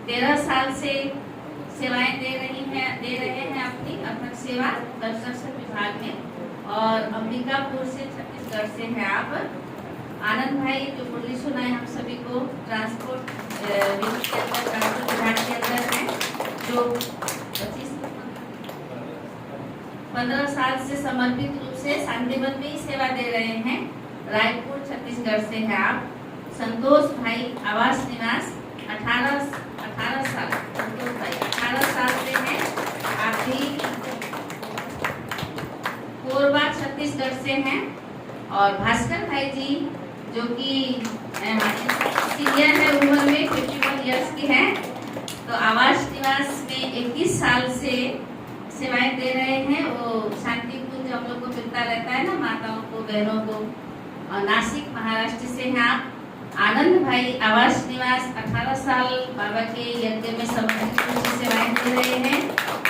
13 साल से सेवाएं दे रहे हैं अपनी अथक सेवा कंस्ट्रक्शन विभाग में। और अंबिकापुर से छत्तीसगढ़ से हैं आप। आनंद भाई जो मुरली सुनाए हम सभी को ट्रांसपोर्ट विभाग के अंदर हैं, जो 15 साल से समर्पित रूप से शांतिवन में ही सेवा दे रहे हैं। रायपुर छत्तीसगढ़ से हैं आप। संतोष भाई आवास निवास 18 साल, संतोष भाई 18 साल से हैं आप भी। कोरबा छत्तीसगढ़ से हैं। और भास्कर भाई जी जो कि सीनियर है उम्र में, 51 इयर्स की हैं, तो आवास निवास में 21 साल से सेवाएं दे रहे हैं। वो शांति कुंज हम लोग को मिलता रहता है ना, माताओं को, बहनों को। और नासिक महाराष्ट्र से हैं आप। आनंद भाई आवास निवास 18 साल बाबा के यज्ञ में समर्पित रूप से सेवाएं दे रहे हैं।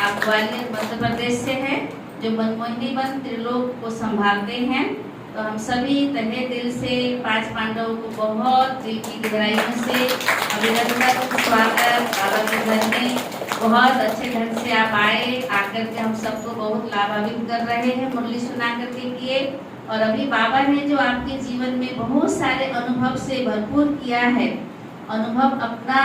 आप ग्वालियर मध्य प्रदेश से हैं, जो मनमोहिनी वन त्रिलोक को संभालते हैं। तो हम सभी तहे दिल से 5 पांडवों को बहुत दिल की गहराइयों से अभिनंदन, स्वागत। बाबा के घर में बहुत अच्छे ढंग से आप आए, आकर के हम सबको बहुत लाभान्वित कर रहे हैं, मुरली सुना करके किए। और अभी बाबा ने जो आपके जीवन में बहुत सारे अनुभव से भरपूर किया है, अनुभव अपना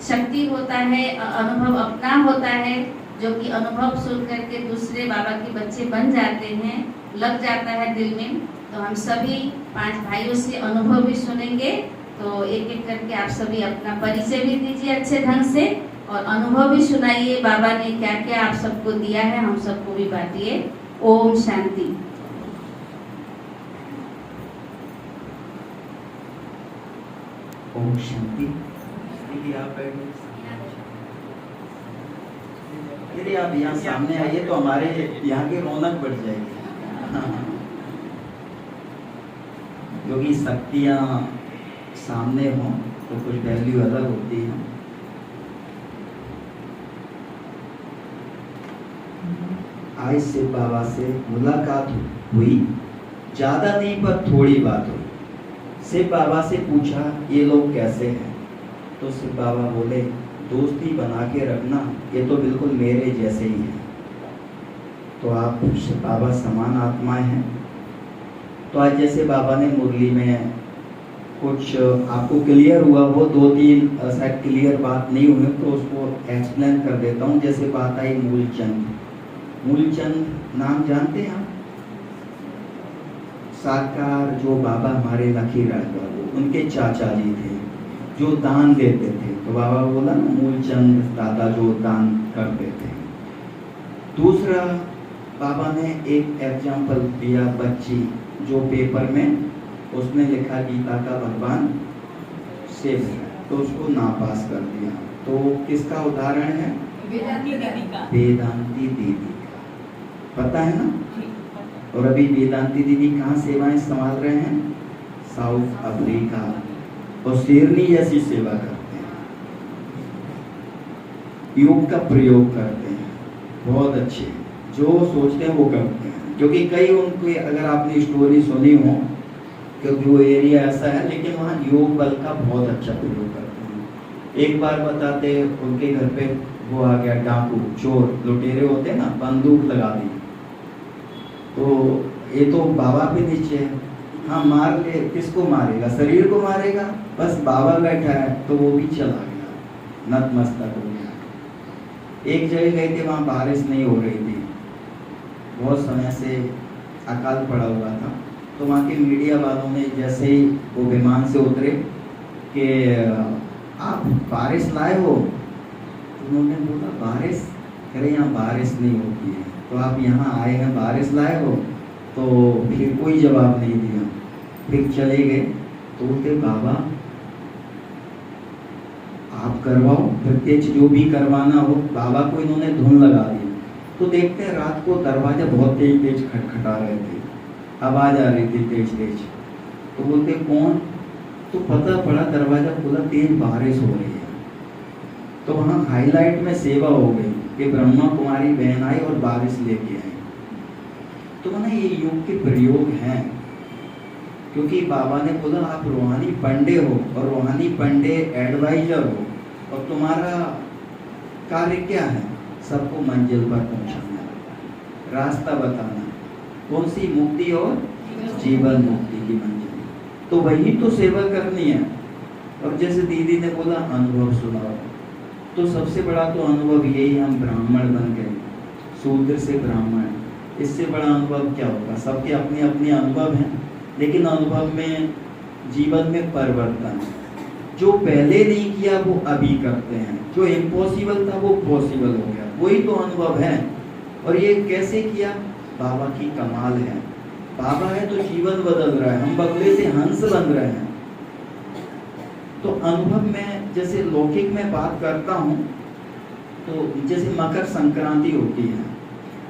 शक्ति होता है, अनुभव अपना होता है, जो कि अनुभव सुन करके दूसरे बाबा के बच्चे बन जाते हैं, लग जाता है दिल में। तो हम सभी 5 भाइयों से अनुभव भी सुनेंगे। तो एक एक करके आप सभी अपना परिचय भी दीजिए अच्छे ढंग से, और अनुभव भी सुनाइए बाबा ने क्या क्या आप सबको दिया है, हम सबको भी बांटिए। ओम शांति। ओम शांति। आप यदि आप यहाँ सामने आइए तो हमारे यहाँ की रौनक बढ़ जाएगी, क्योंकि शक्तियाँ सामने हों तो कुछ वैल्यू अलग होती है। आज से बाबा से मुलाकात हुई, ज़्यादा नहीं पर थोड़ी बात हुई। शिव बाबा से पूछा ये लोग कैसे हैं, तो शिव बाबा बोले दोस्ती बना के रखना, ये तो बिल्कुल मेरे जैसे ही हैं। तो आप शिव बाबा समान आत्माएं हैं। तो आज जैसे बाबा ने मुरली में कुछ आपको क्लियर हुआ, वो 2-3 शायद क्लियर बात नहीं हुई तो उसको एक्सप्लेन कर देता हूँ। जैसे बात आई मूलचंद, मूलचंद नाम जानते हैं आप? साकार जो बाबा हमारे लखीराज बाबू, उनके चाचा जी थे जो दान देते थे। तो बाबा बोला ना मूलचंद दादा जो दान करते थे। दूसरा बाबा ने एक एग्जाम्पल दिया, बच्ची जो पेपर में उसने लिखा गीता का भगवान शिव है, तो उसको नापास कर दिया। तो किसका उदाहरण है? वेदांती दीदी का। वेदांती दीदी का, पता है ना? और अभी वेदांती दीदी कहाँ सेवाएं संभाल रहे हैं? साउथ अफ्रीका, और शेरनी जैसी सेवा करते हैं, योग का प्रयोग करते हैं, बहुत अच्छे, जो सोचते हैं वो करते हैं। क्योंकि कई उनकी अगर आपने स्टोरी सुनी हो, क्योंकि वो एरिया ऐसा है, लेकिन वहाँ योग बल का बहुत अच्छा प्रयोग करते हैं। एक बार बताते उनके घर पे वो आ गया डाकू, चोर, लुटेरे होते हैं ना, बंदूक लगा दी। तो ये तो बाबा पे नीचे है, हाँ मार ले, किसको मारेगा? शरीर को मारेगा, बस बाबा बैठा है तो वो भी चला गया, नतमस्तक हो गया। एक जगह गए थे, वहाँ बारिश नहीं हो रही थी, बहुत समय से अकाल पड़ा हुआ था। तो वहाँ के मीडिया वालों ने जैसे ही वो विमान से उतरे कि आप बारिश लाए हो, तो उन्होंने बोला बारिश? अरे यहाँ बारिश नहीं होती है, तो आप यहाँ आए हैं बारिश लाए हो? तो फिर कोई जवाब नहीं दिया, फिर चले गए। तो बोलते बाबा आप करवाओ, प्रत्यक्ष जो भी करवाना हो। बाबा को इन्होंने धुन लगा दी। तो देखते हैं रात को दरवाजा बहुत तेज तेज खटखटा रहे थे, आवाज आ रही थी तेज तेज। तो बोलते कौन? तो पता पड़ा दरवाजा खुला, तेज बारिश हो रही है। तो वहाँ हाईलाइट में सेवा हो गई कि ब्रह्मा कुमारी बहन आई और बारिश लेके आई। तो मैंने ये योग के प्रयोग हैं। क्योंकि बाबा ने बोला आप रूहानी पंडे हो और रूहानी पंडे एडवाइजर हो, और तुम्हारा कार्य क्या है? सबको मंजिल पर पहुंचाना, रास्ता बताना, कौन सी? मुक्ति और जीवन मुक्ति की मंजिल। तो वही तो सेवा करनी है। और जैसे दीदी ने बोला अनुभव सुनाओ, तो सबसे बड़ा तो अनुभव यही, हम ब्राह्मण बन गए, शूद्र से ब्राह्मण। इससे बड़ा अनुभव क्या होगा? सबके अपने अपने अनुभव हैं, लेकिन अनुभव में, जीवन में परिवर्तन, जो पहले नहीं किया वो अभी करते हैं, जो इम्पॉसिबल था वो पॉसिबल हो गया, वही तो अनुभव है। और ये कैसे किया? बाबा की कमाल है। बाबा है तो जीवन बदल रहा है, हम बगले से हंस बन रहे हैं। तो अनुभव में, जैसे लौकिक में बात करता हूँ, तो जैसे मकर संक्रांति होती है,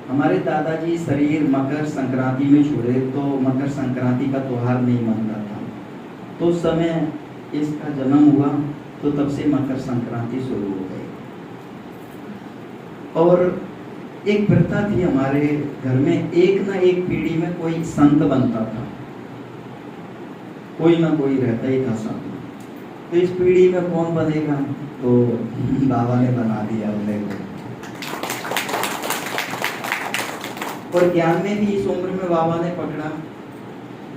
हमारे दादाजी शरीर मकर संक्रांति में छोड़े तो मकर संक्रांति का त्योहार नहीं मनता था। तो उस समय इसका जन्म हुआ, तो तब से मकर संक्रांति शुरू हो गई। और एक प्रथा थी हमारे घर में, एक ना एक पीढ़ी में कोई संत बनता था, कोई ना कोई रहता ही था संत। तो इस पीढ़ी में कौन बनेगा? तो बाबा ने बना दिया उन्हें को। और ज्ञान में भी इस उम्र में बाबा ने पकड़ा,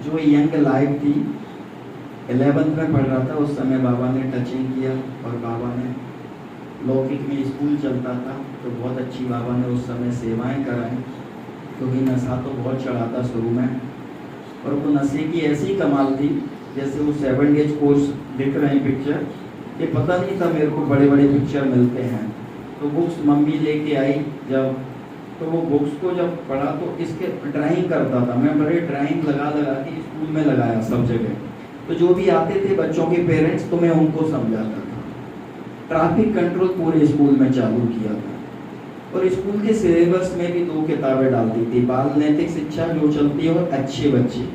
जो यंग लाइफ थी, 11th में पढ़ रहा था उस समय बाबा ने टचिंग किया। और बाबा ने लौकिक में स्कूल चलता था, तो बहुत अच्छी बाबा ने उस समय सेवाएं कराई, क्योंकि नशा तो बहुत चढ़ा था शुरू में। और वो नशे की ऐसी कमाल थी, जैसे वो 7 डेज कोर्स दिख रहे हैं पिक्चर, ये पता नहीं था मेरे को बड़े बड़े पिक्चर मिलते हैं। तो बुक्स मम्मी लेके आई जब, तो वो बुक्स को जब पढ़ा तो इसके ड्राइंग करता था मैं, बड़े ड्राइंग लगा लगा के स्कूल में लगाया सब जगह। तो जो भी आते थे बच्चों के पेरेंट्स, तो मैं उनको समझाता था। ट्रैफिक कंट्रोल पूरे स्कूल में चालू किया था। और स्कूल के सिलेबस में भी 2 किताबें डालती थी, बाल नैतिक शिक्षा जो चलती है और अच्छे बच्चे।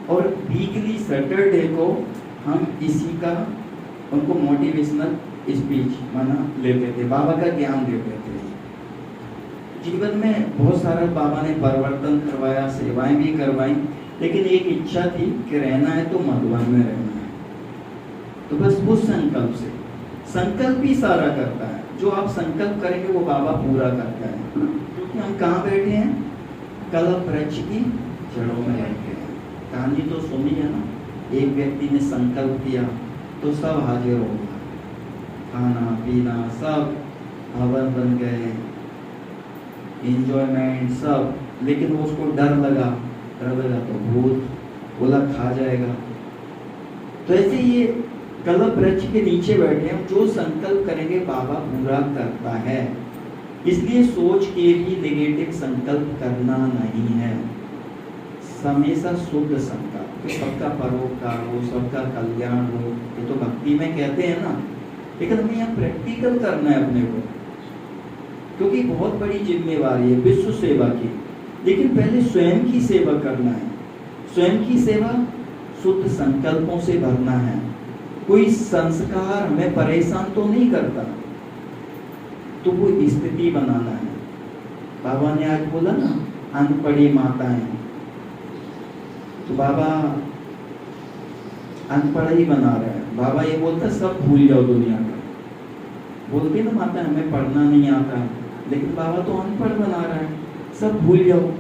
और वीकली सैटरडे को हम इसी का उनको मोटिवेशनल स्पीच माना लेते थे, बाबा का ज्ञान देते थे। जीवन में बहुत सारा बाबा ने परिवर्तन करवाया, सेवाएं भी करवाई, लेकिन एक इच्छा थी कि रहना है तो मधुबन में रहना है। तो बस वो संकल्प ही सारा करता है। जो आप संकल्प करेंगे वो बाबा पूरा करता है। क्योंकि हम कहाँ बैठे हैं? कल्प वृक्ष की जड़ों में बैठे हैं। कहानी तो सुनी है ना, एक व्यक्ति ने संकल्प किया तो सब हाजिर हो गया, खाना पीना सब हवन बन गए, एंजॉयमेंट सब। लेकिन वो उसको डर लगा तो भूत बोला खा जाएगा। तो ऐसे ये कल्प वृक्ष के नीचे बैठे हम, जो संकल्प करेंगे बाबा पूरा करता है। इसलिए सोच के भी नेगेटिव संकल्प करना नहीं है, हमेशा शुद्ध संकल्प, तो सबका परोपकार हो, सबका कल्याण हो। ये तो भक्ति में कहते हैं ना, लेकिन हमें यहाँ प्रैक्टिकल करना है अपने को, क्योंकि बहुत बड़ी जिम्मेवारी है विश्व सेवा की। लेकिन पहले स्वयं की सेवा करना है। स्वयं की सेवा शुद्ध संकल्पों से भरना है। कोई संस्कार हमें परेशान तो नहीं करता, तो वो स्थिति बनाना है। बाबा ने आज बोला ना, अनपढ़ी माताएं, तो बाबा अनपढ़ ही बना रहे हैं। बाबा ये बोलता सब भूल जाओ दुनिया का। बोलते ना माता हमें पढ़ना नहीं आता, लेकिन बाबा तो अनपढ़ बना रहा है, सब भूल जाओ।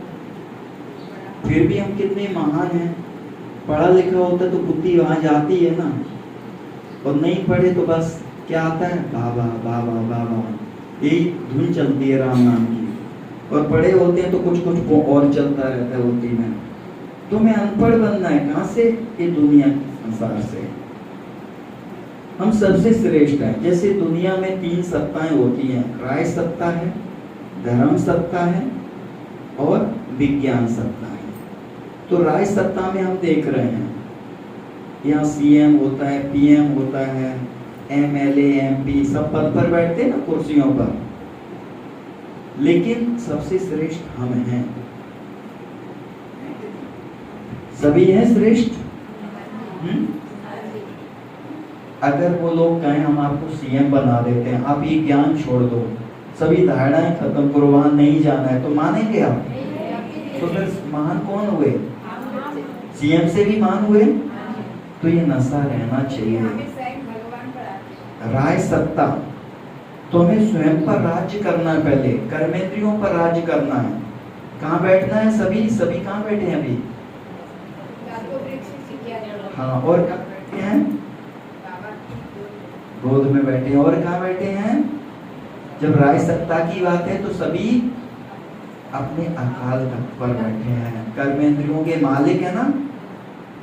फिर भी हम कितने महान हैं। पढ़ा लिखा होता तो बुद्धि वहां जाती है ना, और नहीं पढ़े तो बस क्या आता है, बाबा बाबा बाबा, यही धुन चलती है राम नाम की। और पढ़े होते हैं तो कुछ कुछ और चलता रहता है होती में। तो मैं अनपढ़ बनना है कहाँ से? ये दुनिया संसार से। हम सबसे श्रेष्ठ हैं। जैसे दुनिया में 3 सत्ताएं होती हैं, राय सत्ता है, धर्म सत्ता है और विज्ञान सत्ता है। तो राय सत्ता में हम देख रहे हैं, यहाँ सीएम होता है, पीएम होता है, एमएलए एमपी सब पद पर बैठते हैं ना कुर्सियों पर। लेकिन सबसे श्रेष्ठ हम हैं। सभी हैं श्रेष्ठ। अगर वो लोग कहें हम आपको सीएम बना देते हैं, आप ये ज्ञान छोड़ दो, सभी धारणाएं खत्म करो, वहां नहीं जाना है, तो मानेंगे आप? तो फिर महान कौन हुए? सीएम से भी मान हुए, तो ये नशा रहना चाहिए। राज सत्ता, तो हमें स्वयं पर राज्य करना है, पहले कर्मेंद्रियों पर राज्य करना है। कहाँ बैठना है? सभी कहाँ बैठे हैं अभी? हाँ, और कहाँ बैठे हैं? गोद में बैठे हैं। और कहाँ बैठे हैं? जब राज सत्ता की बात है तो सभी अपने अकाल तख्त पर बैठे हैं, कर्मेंद्रियों के मालिक है ना।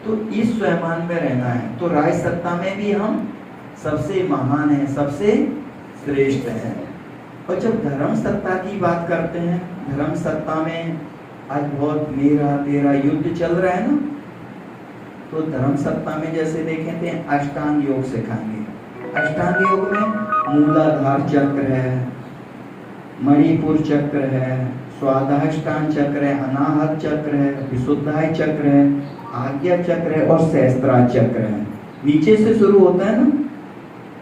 तो इस स्वयमान में रहना है। तो राज सत्ता में भी हम सबसे महान हैं, सबसे श्रेष्ठ हैं। और जब धर्म सत्ता की बात करते हैं, धर्म सत्ता में आज बहुत मेरा तेरा युद्ध चल रहा है ना। तो धर्म सत्ता में जैसे देखें थे अष्टांग योग सिखाएंगे। अष्टांग योग में मूलाधार चक्र है, मणिपुर चक्र है, स्वाधिष्ठान चक्र है, अनाहत चक्र है, विशुद्धाय चक्र है, आज्ञा चक्र है और सहस्त्रार चक्र है। नीचे से शुरू होता है ना,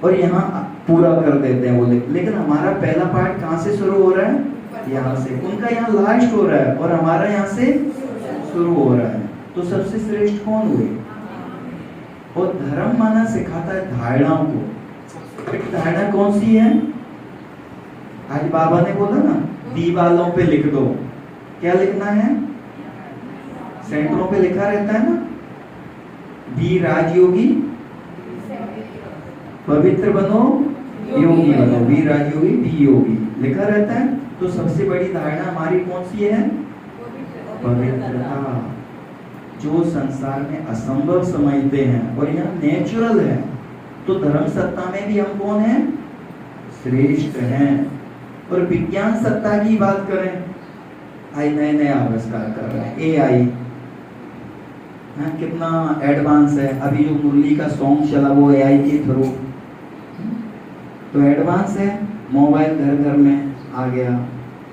और यहाँ पूरा कर देते हैं वो। लेकिन हमारा पहला पार्ट कहाँ से शुरू हो रहा है? यहाँ से। उनका यहाँ लास्ट हो रहा है और हमारा यहाँ से शुरू हो रहा है। तो सबसे श्रेष्ठ कौन हुए? और धर्म माना सिखाता है धारणाओं को। धारणा कौन सी है? आज बाबा ने बोला ना, दीवालों पे लिख दो। क्या लिखना है? सेंटरों पे लिखा रहता है ना, बी राजयोगी पवित्र बनो, योगी बनो। बी राजयोगी, बी योगी लिखा रहता है। तो सबसे बड़ी धारणा हमारी कौन सी है? पवित्रता, जो संसार में असंभव समझते हैं और यहाँ नेचुरल है। तो धर्म सत्ता में भी हम कौन हैं? श्रेष्ठ हैं। और विज्ञान सत्ता की बात करें, आई नए नए आविष्कार कर रहे हैं। एआई कितना एडवांस है। अभी जो मुरली का सॉन्ग चला वो एआई के थ्रू, तो एडवांस है। मोबाइल घर घर में आ गया,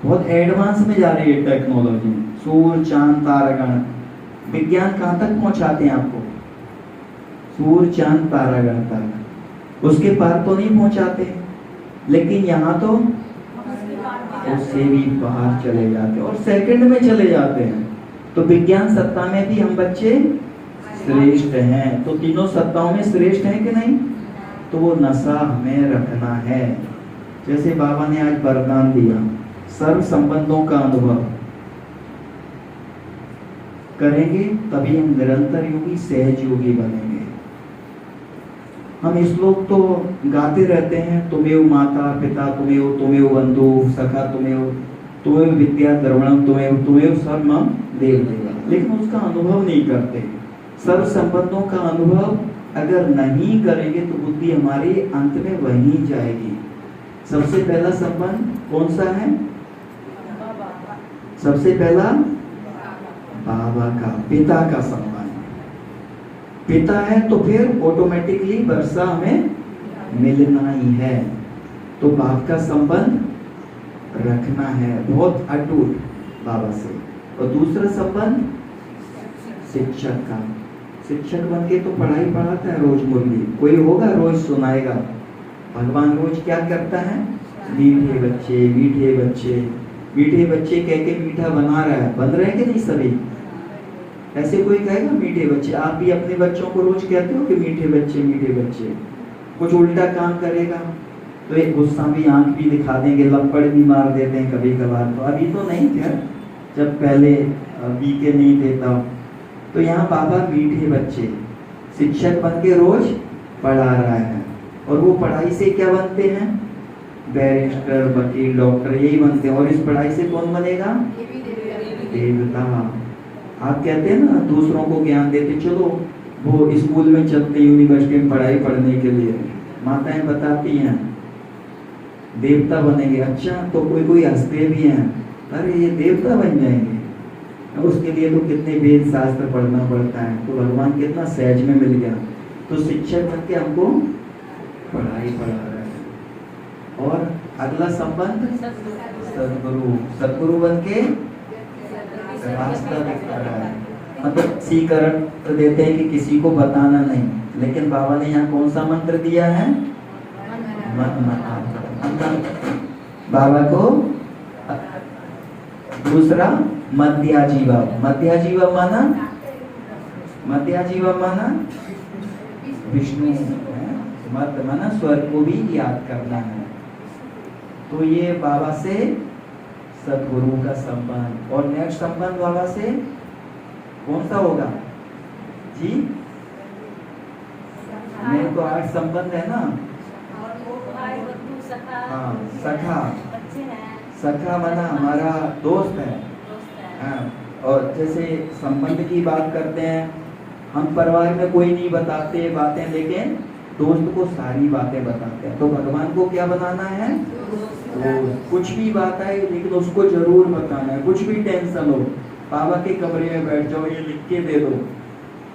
बहुत एडवांस में जा रही है टेक्नोलॉजी। सूर्य चांद तारागण, विज्ञान कहाँ तक पहुंचाते हैं आपको? सूर्य चांद तारागण तक, उसके पार तो नहीं पहुंचाते। लेकिन यहाँ तो उससे भी बाहर चले जाते हैं और सेकंड में चले जाते हैं। तो विज्ञान सत्ता में भी हम बच्चे श्रेष्ठ हैं। तो तीनों सत्ताओं में श्रेष्ठ हैं कि नहीं? तो वो नशा हमें रखना है। जैसे बाबा ने आज वरदान दिया, सर्व संबंधों का अनुभव करेंगे तभी हम निरंतर योगी, सहज योगी बनेंगे। हम श्लोक तो गाते रहते हैं, तुमेव माता पिता तुमेव, तुमेव बंधु सखा तुमेव, तुमेव विद्या द्रवणम तुमेव, तुमेव सर्वम देव देवा। लेकिन उसका अनुभव नहीं करते। सर्व संबंधों का अनुभव अगर नहीं करेंगे तो बुद्धि हमारी अंत में वहीं जाएगी। सबसे पहला संबंध कौन सा है? सबसे पहला बाबा का, पिता का संबंध। पिता है तो फिर ऑटोमेटिकली वर्षा हमें मिलना ही है। तो बाप का संबंध रखना है बहुत अटूट बाबा से। और दूसरा संबंध शिक्षक का। शिक्षक बन के तो पढ़ाई पढ़ाता है रोज मुरली, कोई होगा रोज सुनाएगा। भगवान रोज क्या करता है? मीठे बच्चे मीठे बच्चे मीठे बच्चे कह के मीठा बना रहा है। बन रहे हैं कि नहीं सभी? ऐसे कोई कहेगा मीठे बच्चे? आप भी अपने बच्चों को रोज कहते हो कि मीठे बच्चे मीठे बच्चे। कुछ उल्टा काम करेगा तो एक गुस्सा भी आंख भी दिखा देंगे, लपड़ भी मार देते हैं कभी कभार। तो अभी तो नहीं थे, जब पहले बीके नहीं थे तब। तो यहाँ बाबा मीठे बच्चे, शिक्षक बन के रोज पढ़ा रहा है। और वो पढ़ाई से क्या बनते हैं? बैरिस्टर, वकील, डॉक्टर, यही बनते हैं। और इस पढ़ाई से कौन बनेगा? देवता। आप कहते हैं ना दूसरों को ज्ञान देते, चलो वो स्कूल में चलते, यूनिवर्सिटी में पढ़ाई पढ़ने के लिए माताएं बताती हैं देवता बनेंगे। अच्छा, तो कोई कोई हंसते भी हैं, अरे ये देवता बन जाएंगे। उसके लिए तो कितने वेद शास्त्र पढ़ना पड़ता है। तो भगवान कितना सहज में मिल गया। तो शिक्षक बन के हमको पढ़ाई पढ़ा रहा है। और अगला संबंध सदगुरु। सदगुरु बन के रास्ता दिखा रहा है। मतलब सीकरण तो देते हैं कि किसी को बताना नहीं, लेकिन बाबा ने यहाँ कौन सा मंत्र दिया है? बाबा को दूसरा मध्याजीवा। मध्याजीवा माना मध्याजीवा माना विष्णु है, मध्य माना स्वर्ग को भी याद करना है। तो ये बाबा से सदगुरु का संबंध। और नेक्स्ट संबंध बाबा से कौन सा होगा जी? मेरे तो 8 संबंध है ना। हाँ, सखा। सखा माना हमारा दोस्त है। हाँ, और जैसे संबंध की बात करते हैं, हम परिवार में कोई नहीं बताते बातें, लेकिन दोस्त को सारी बातें बताते हैं। तो भगवान को क्या बनाना है? दोस्त। कुछ भी बात है लेकिन उसको जरूर बताना है। कुछ भी टेंशन हो, बाबा के कमरे में बैठ जाओ, ये लिख के दे दो।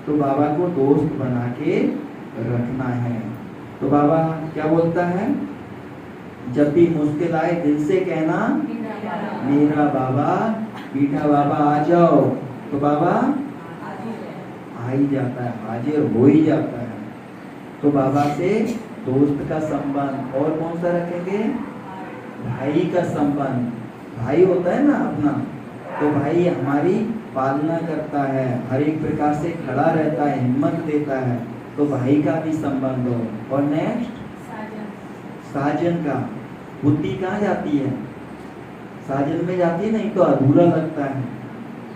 तो बाबा को दोस्त बना के रखना है। तो बाबा क्या बोलता है? जब भी मुश्किल आए दिल से कहना मेरा बाबा, मीठा बाबा आ जाओ। तो बाबा आ ही जाता है, हाजिर हो ही जाता है। तो बाबा से दोस्त का संबंध। और कौन सा रखेंगे? भाई का संबंध। भाई होता है ना अपना, तो भाई हमारी पालना करता है, हर एक प्रकार से खड़ा रहता है, हिम्मत देता है। तो भाई का भी संबंध हो। और नेक्स्ट साजन का। बुद्धि कहाँ जाती है? साजन में जाती है, नहीं तो अधूरा लगता है।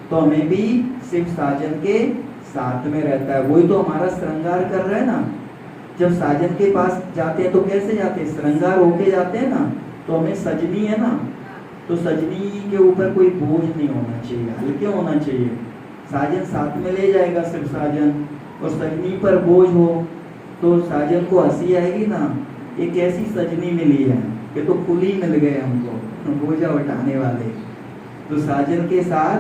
तो हमें भी सिर्फ साजन के साथ में रहता है। वही तो हमारा श्रृंगार कर रहे हैं ना। जब साजन के पास जाते हैं तो कैसे जाते हैं? श्रृंगार होके जाते हैं ना। तो हमें सजनी है ना, तो सजनी के ऊपर कोई बोझ नहीं होना चाहिए, हल्के होना चाहिए। साजन साथ में ले जाएगा सिर्फ साजन, और सजनी पर बोझ हो तो साजन को हंसी आएगी ना, एक ऐसी सजनी मिली है, ये तो कुली मिल गए हमको बोझा उठाने वाले। तो साजन के साथ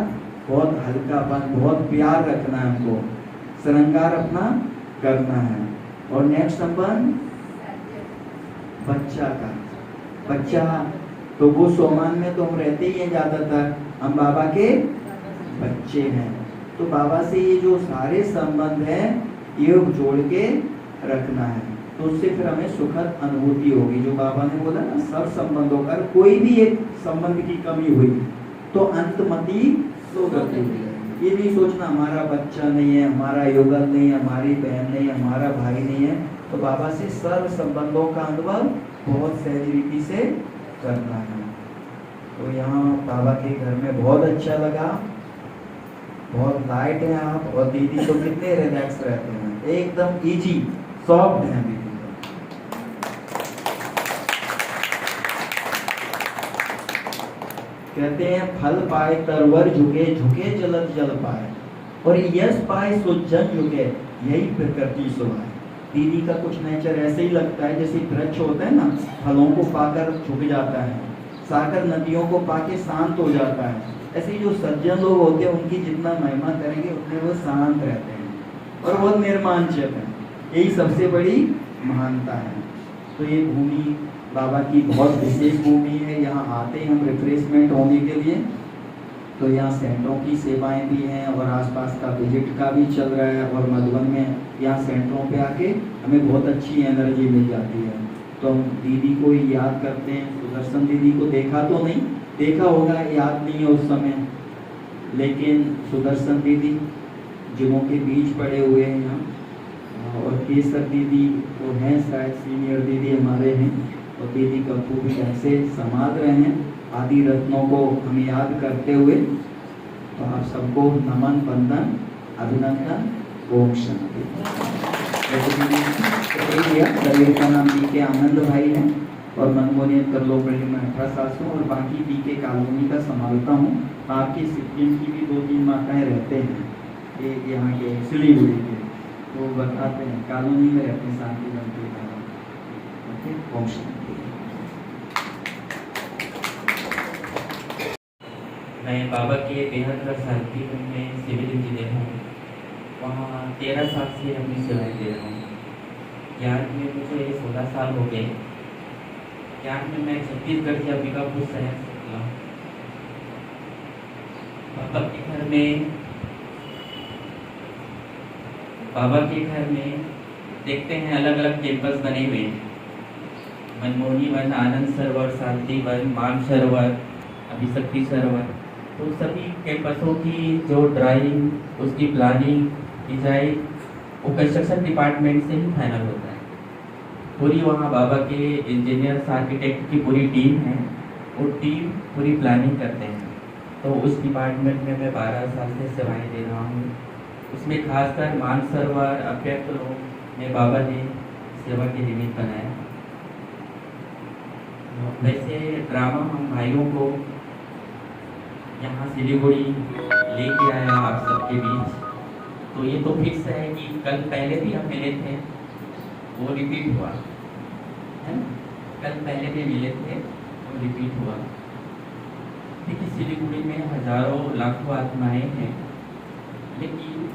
बहुत हल्कापन, बहुत प्यार रखना है हमको, श्रृंगार अपना करना है। और नेक्स्ट संबंध बच्चा का। बच्चा तो वो सोमान में तो हम रहते ही हैं ज्यादातर, हम बाबा के बच्चे हैं। तो बाबा से ये जो सारे संबंध हैं ये जोड़ के रखना है, तो उससे फिर हमें सुखद अनुभूति होगी। जो बाबा ने बोला ना, सब संबंधों का कोई भी एक संबंध की कमी हुई तो अंतमति सुगति। ये नहीं सोचना हमारा बच्चा नहीं है, हमारा युगल नहीं है, हमारी बहन नहीं है, हमारा भाई नहीं है। तो बाबा से सर्व संबंधों का अनुभव बहुत सहज रीति से करना है। तो यहाँ बाबा के घर में बहुत अच्छा लगा, बहुत लाइट है आप। और दीदी तो कितने रिलैक्स रहते हैं, एकदम इजी सॉफ्ट है दीदी। कहते हैं फल पाए तरवर झुके, झुके जलत जल पाए, और यश पाए सो जन झुके, यही प्रकृति सुभाए। दीदी का कुछ नेचर ऐसे ही लगता है जैसे वृक्ष होता है ना, फलों को पाकर झुक जाता है, सागर नदियों को पाके शांत हो जाता है। ऐसे ही जो सज्जन लोग होते हैं उनकी जितना महिमा करेंगे उतने वो शांत रहते हैं और बहुत निर्माणचक है। यही सबसे बड़ी महानता है। तो ये भूमि बाबा की बहुत विशेष भूमि है। यहाँ आते हैं हम रिफ्रेशमेंट होने के लिए। तो यहाँ सेंटरों की सेवाएं भी हैं और आसपास का विजिट का भी चल रहा है। और मधुबन में यहाँ सेंटरों पे आके हमें बहुत अच्छी एनर्जी मिल जाती है। तो हम दीदी को ही याद करते हैं। सुदर्शन दीदी को देखा तो नहीं, देखा होगा, याद नहीं है उस समय, लेकिन सुदर्शन दीदी जिमों के बीच पड़े हुए हैं यहाँ। और केसर दीदी वो हैं शायद सीनियर दीदी हमारे हैं, और दीदी कपूर भी ऐसे संभाल रहे हैं। आदि रत्नों को हम याद करते हुए तो आप सबको नमन, वंदन, अभिनंदन, ओम शांति। शरीर का नाम पी के आनंद भाई है और मनमोहन करलोपल्ली में 18 सासों और बाकी पी के कॉलोनी का संभालता हूँ। आपकी सिक्किम की भी 2-3 माताएं रहते हैं, ये यहाँ के सिलीगुड़ी के, तो बताते हैं कॉलोनी में रहते हैं, शांति बनती है। ओके, ओम शांति। मैं बाबा के बेहद साथी में सिविल इंजीनियर हूँ। वहाँ 13 साल से अपनी सेवाएं दे रहा हूँ। ज्ञान में मुझे 16 साल हो गए। ज्ञान में मैं छत्तीसगढ़ से अंबिकापुर शहर से निकला। बाबा के घर में देखते हैं अलग अलग कैंपस बने हुए हैं। मनमोहनी वन, आनंद सरोवर, शांति वन, मान सरोवर, अभिशक्ति सरोवर। तो सभी कैंपसों की जो ड्राइंग, उसकी प्लानिंग डिजाइन वो कंस्ट्रक्शन डिपार्टमेंट से ही फाइनल होता है। पूरी वहाँ बाबा के इंजीनियर्स आर्किटेक्ट की पूरी टीम है, वो टीम पूरी प्लानिंग करते हैं। तो उस डिपार्टमेंट में मैं 12 साल से सेवाएं दे रहा हूँ। उसमें खासकर मानसरोवर अभ्यक्त में बाबा ने सेवा के निमित्त बनाया। वैसे ड्रामा हम भाइयों को यहाँ सिलीगुड़ी लेके आया आप सबके बीच, तो ये तो फिक्स है कि कल पहले भी हम मिले थे, वो रिपीट हुआ है ना। कल पहले भी मिले थे, वो रिपीट हुआ। देखिए सिलीगुड़ी में हजारों लाखों आत्माएं हैं, लेकिन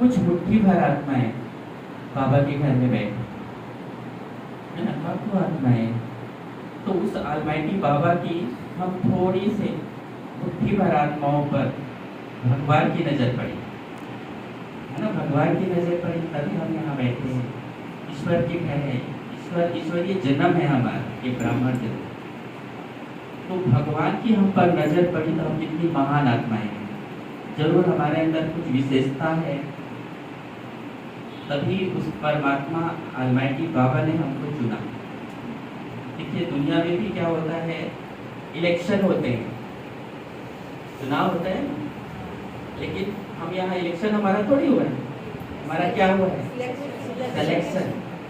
कुछ मुट्ठी भर आत्माएं बाबा के घर में बैठे है ना, लाखों आत्माएं। तो उस अलमाइटी बाबा की हम थोड़ी से मुट्ठी भर आत्माओं पर भगवान की नजर पड़ी है ना, भगवान की नजर पड़ी, तभी हम यहाँ बैठे हैं। ईश्वर के घर है, ईश्वरीय जन्म है हमारा, ये ब्राह्मण जन्म। तो भगवान की हम पर नजर पड़ी तो हम कितनी महान आत्माएं हैं। जरूर हमारे अंदर कुछ विशेषता है, तभी उस परमात्मा अलमाइटी बाबा ने हमको चुना। देखिए दुनिया में भी क्या होता है, इलेक्शन होते हैं, चुनाव होता है, लेकिन हम यहाँ इलेक्शन हमारा थोड़ी हुआ है, हमारा क्या हुआ है, सिलेक्शन।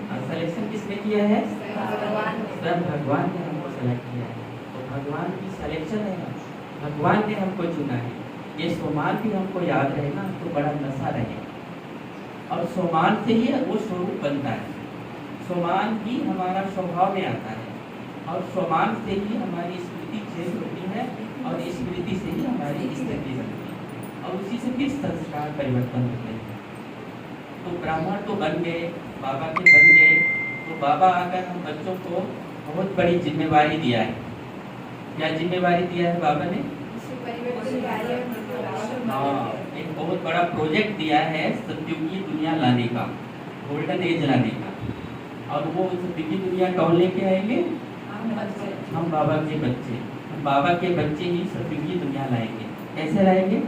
और सिलेक्शन किसने किया है, स्वयं भगवान ने हमको सेलेक्ट किया है। तो भगवान की सिलेक्शन है, भगवान ने हमको चुना है। ये सोमान भी हमको याद रहेगा तो बड़ा नशा रहेगा, और सोमान से ही वो स्वरूप बनता है। सोमान ही हमारा स्वभाव में आता है, और सोमान से ही हमारी स्मृति चेंज होती है, और स्मृति से ही हमारी स्थिति बनती है, और उसी से फिर संस्कार परिवर्तन होते हैं। तो ब्राह्मण तो बन गए, बाबा के बन गए, तो बाबा आकर हम बच्चों को बहुत बड़ी जिम्मेवारी दिया है। क्या जिम्मेवारी दिया है बाबा ने, हाँ, एक बहुत बड़ा प्रोजेक्ट दिया है सत्युगी दुनिया लाने का, गोल्डन एज लाने का। और वो सत्युगी दुनिया कौन लेके आएंगे, हम बाबा के बच्चे। हम बाबा के बच्चे ही सत्युगी दुनिया लाएंगे। कैसे लाएंगे,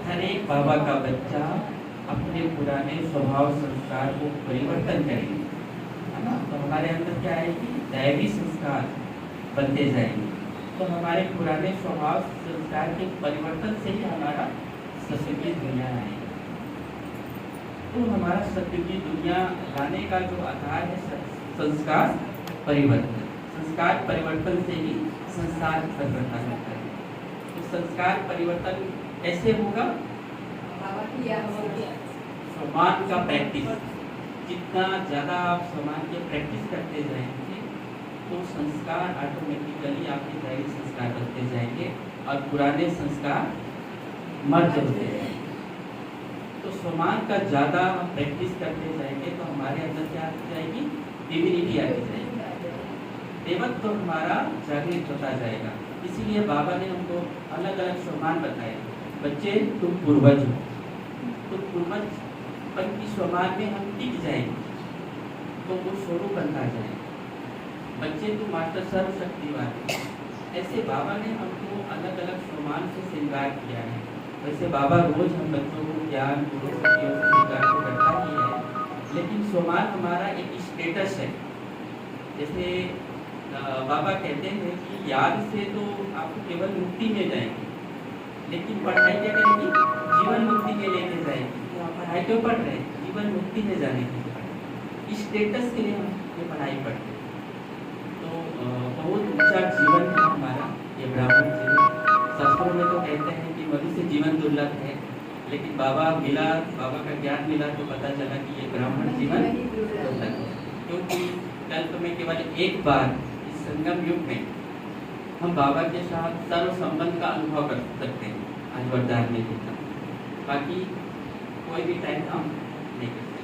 हर एक बाबा का बच्चा अपने पुराने स्वभाव संस्कार को परिवर्तन करेंगे, है ना। तो हमारे अंदर क्या आएगी, दैवी संस्कार बनते जाएंगे। तो हमारे पुराने स्वभाव संस्कार के परिवर्तन से ही हमारा सत्युगी दुनिया आएगी। तो हमारा सत्युगी दुनिया लाने का जो आधार है संस्कार परिवर्तन। संस्कार परिवर्तन से ही संसार परिवर्तन होता है। तो संस्कार परिवर्तन कैसे होगा, सोमान का प्रैक्टिस। जितना ज़्यादा आप सोमान की प्रैक्टिस करते जाएंगे तो संस्कार ऑटोमेटिकली आपके दैवी संस्कार बनते जाएंगे, और पुराने संस्कार मर्ज होते जाएंगे। तो सोमान का ज़्यादा हम प्रैक्टिस करते जाएंगे तो हमारे अंदर क्या आती जाएगी, डिविनिटी आती जाएगी, देवत्व तो हमारा जागृत होता जाएगा। इसीलिए बाबा ने हमको अलग अलग सोमान बताए। बच्चे तुम पूर्वज हो, तो पूर्वज की सोमान में हम टिक जाएंगे तो वो स्वरूप बनता जाएगा। बच्चे तो मास्टर सर्वशक्तिवान। ऐसे बाबा ने हमको अलग अलग सोमान से श्रृंगार किया है। वैसे बाबा रोज हम बच्चों को ज्ञान गुरु शक्तियों से श्रृंगार तो करता ही है, लेकिन सोमान हमारा एक स्टेटस है। जैसे बाबा कहते हैं कि याद से तो आपको केवल मुक्ति में जाएंगे, लेकिन पढ़ाई क्या करेंगी, जीवन मुक्ति में लेके जाएंगे। तो आप पढ़ाई क्यों पढ़ रहे हैं, जीवन मुक्ति में जाने के लिए, इस स्टेटस के लिए हम ये पढ़ाई पढ़ते हैं। तो बहुत ऊंचा जीवन है हमारा ये ब्राह्मण जीवन। शास्त्रों में तो कहते हैं कि मनुष्य जीवन दुर्लभ है, लेकिन बाबा मिला, बाबा का ज्ञान मिला तो पता चला कि ये ब्राह्मण जीवन दुर्लभ है। क्योंकि कल्प में केवल एक बार इस संगम युग में हम बाबा के साथ सर्व संबंध का अनुभव कर सकते हैं। आज वरदान में देता, बाकी कोई भी टाइम हम नहीं कर सकते।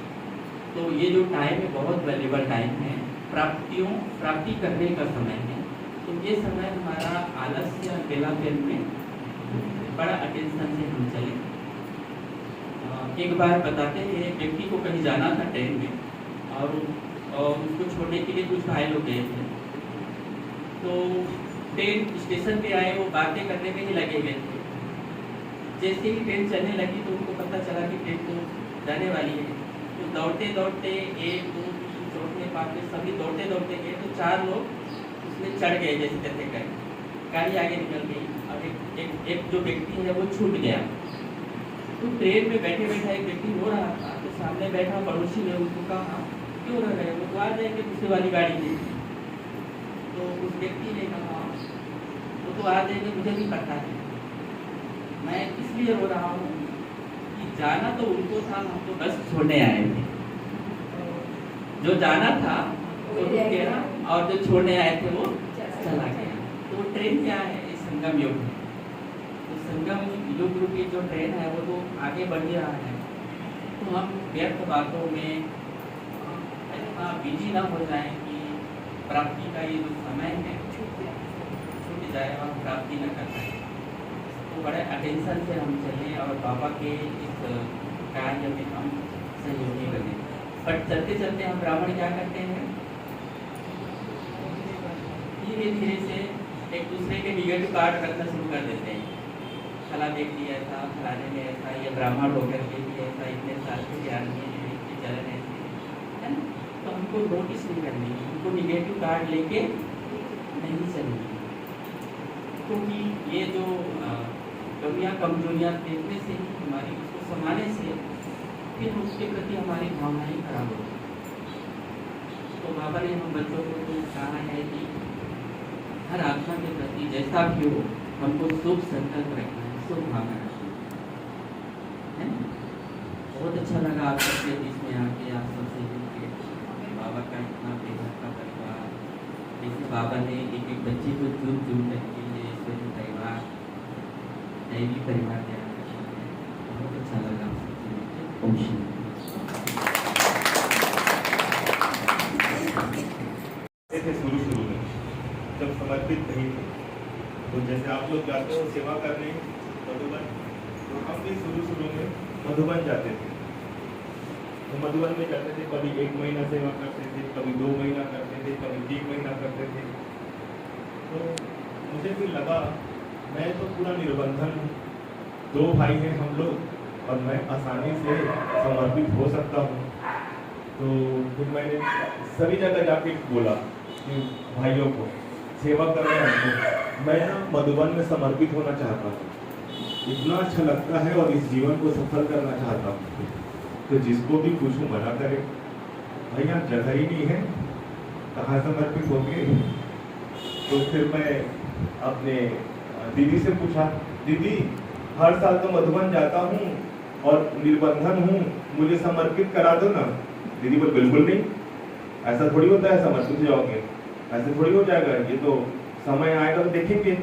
तो ये जो टाइम है बहुत वैल्यूबल टाइम है, प्राप्ति करने का समय है। तो ये समय हमारा आलस्य बेलापेन में बड़ा अटेंशन से हम चले। एक बार बताते हैं, व्यक्ति को कहीं जाना था ट्रेन में, और उसको छोड़ने के लिए कुछ भाई लोग गए थे। तो ट्रेन स्टेशन पे आए, वो बातें करने में ही लगे हुए थे। जैसे ही ट्रेन चलने लगी तो उनको पता चला कि ट्रेन तो जाने वाली है। तो दौड़ते दौड़ते 1 2 3 चौथे पाँचवें सभी दौड़ते दौड़ते गए तो 4 लोग उसमें चढ़ गए जैसे तैसे करके। गाड़ी आगे निकल गई और एक जो व्यक्ति है वो छूट गया। तो ट्रेन में बैठे बैठा एक व्यक्ति रो रहा था, तो सामने बैठा पड़ोसी ने उसको कहा क्यों रो रहे हो, वो तो आ जाएंगे दूसरी वाली गाड़ी में। तो उस व्यक्ति ने कहा वो तो आ जाएंगे, मुझे भी पता है, मैं इसलिए रो रहा हूँ कि जाना तो उनको था, हम तो बस छोड़ने आए थे। जो जाना था वो रुक गया और जो छोड़ने आए थे वो चला गया। तो वो ट्रेन क्या है, ये संगम युग है। तो संगम युग रूपी जो ट्रेन है वो तो आगे बढ़ ही रहा है। तो हम व्यर्थ बातों में इतना बिजी ना हो जाए कि प्राप्ति का ये जो समय है छूट जाए और प्राप्ति न कर पाए। तो बड़े अटेंशन से हम चले और बाबा के इस कार्य में हम सहयोगी बने। बट चलते चलते हम ब्राह्मण क्या करते हैं, धीरे धीरे से एक दूसरे के निगेटिव कार्ड रखना शुरू कर देते हैं। फला व्यक्ति ऐसा, फलाने में ऐसा, ये ब्राह्मण होकर के भी ऐसा, इतने साल के ज्ञान में इतने चलन ऐसे है ना। तो हमको नोटिस नहीं करनी, हमको निगेटिव कार्ड लेके नहीं चलनी, क्योंकि ये जो कमियाँ कमजोरियाँ देखने से ही हमारी उसको समाने से फिर उसके प्रति हमारी भावनाएं खराब होती। तो बाबा ने हम बच्चों को तो कहा है कि हर आत्मा के प्रति जैसा भी हो हमको शुभ संकल्प रखना है, शुभ भावना रखनी है। बहुत अच्छा लगा आप सबके बीच में आके, आप सबसे मिलके। बाबा का इतना बेहद का परिवार, जैसे बाबा ने एक एक बच्चे को चुन चुन करके ईश्वरी परिवार, दैवी परिवार तैयार रखा है। बहुत अच्छा लगा आप सबसे मिलके। ओम शांति। शुरू में जब समर्पित नहीं थे, तो जैसे आप लोग जाते हो सेवा करने मधुबन, तो हम भी शुरू में मधुबन जाते थे। तो मधुबन में जाते थे, कभी 1 महीना सेवा करते थे, कभी 2 महीना करते थे, कभी 3 महीना करते थे। तो मुझे फिर लगा मैं तो पूरा निर्बंधन हूँ, 2 भाई हैं हम लोग और मैं आसानी से समर्पित हो सकता हूँ। तो फिर मैंने सभी जगह जाके बोला कि भाइयों को सेवा कर रहे हैं, मैं ना मधुबन में समर्पित होना चाहता हूँ, इतना अच्छा लगता है और इस जीवन को सफल करना चाहता हूँ। तो जिसको भी पूछूं मना करे, भाई यहाँ जगह ही नहीं है, कहाँ समर्पित होंगे। तो फिर मैं अपने दीदी से पूछा, दीदी हर साल तो मधुबन जाता हूँ और निर्बंधन हूँ, मुझे समर्पित करा दो ना। दीदी बोले बिल्कुल नहीं, ऐसा थोड़ी होता है समर्पित हो जाओगे, ऐसे थोड़ी हो जाएगा, ये तो समय आएगा तो देखेंगे।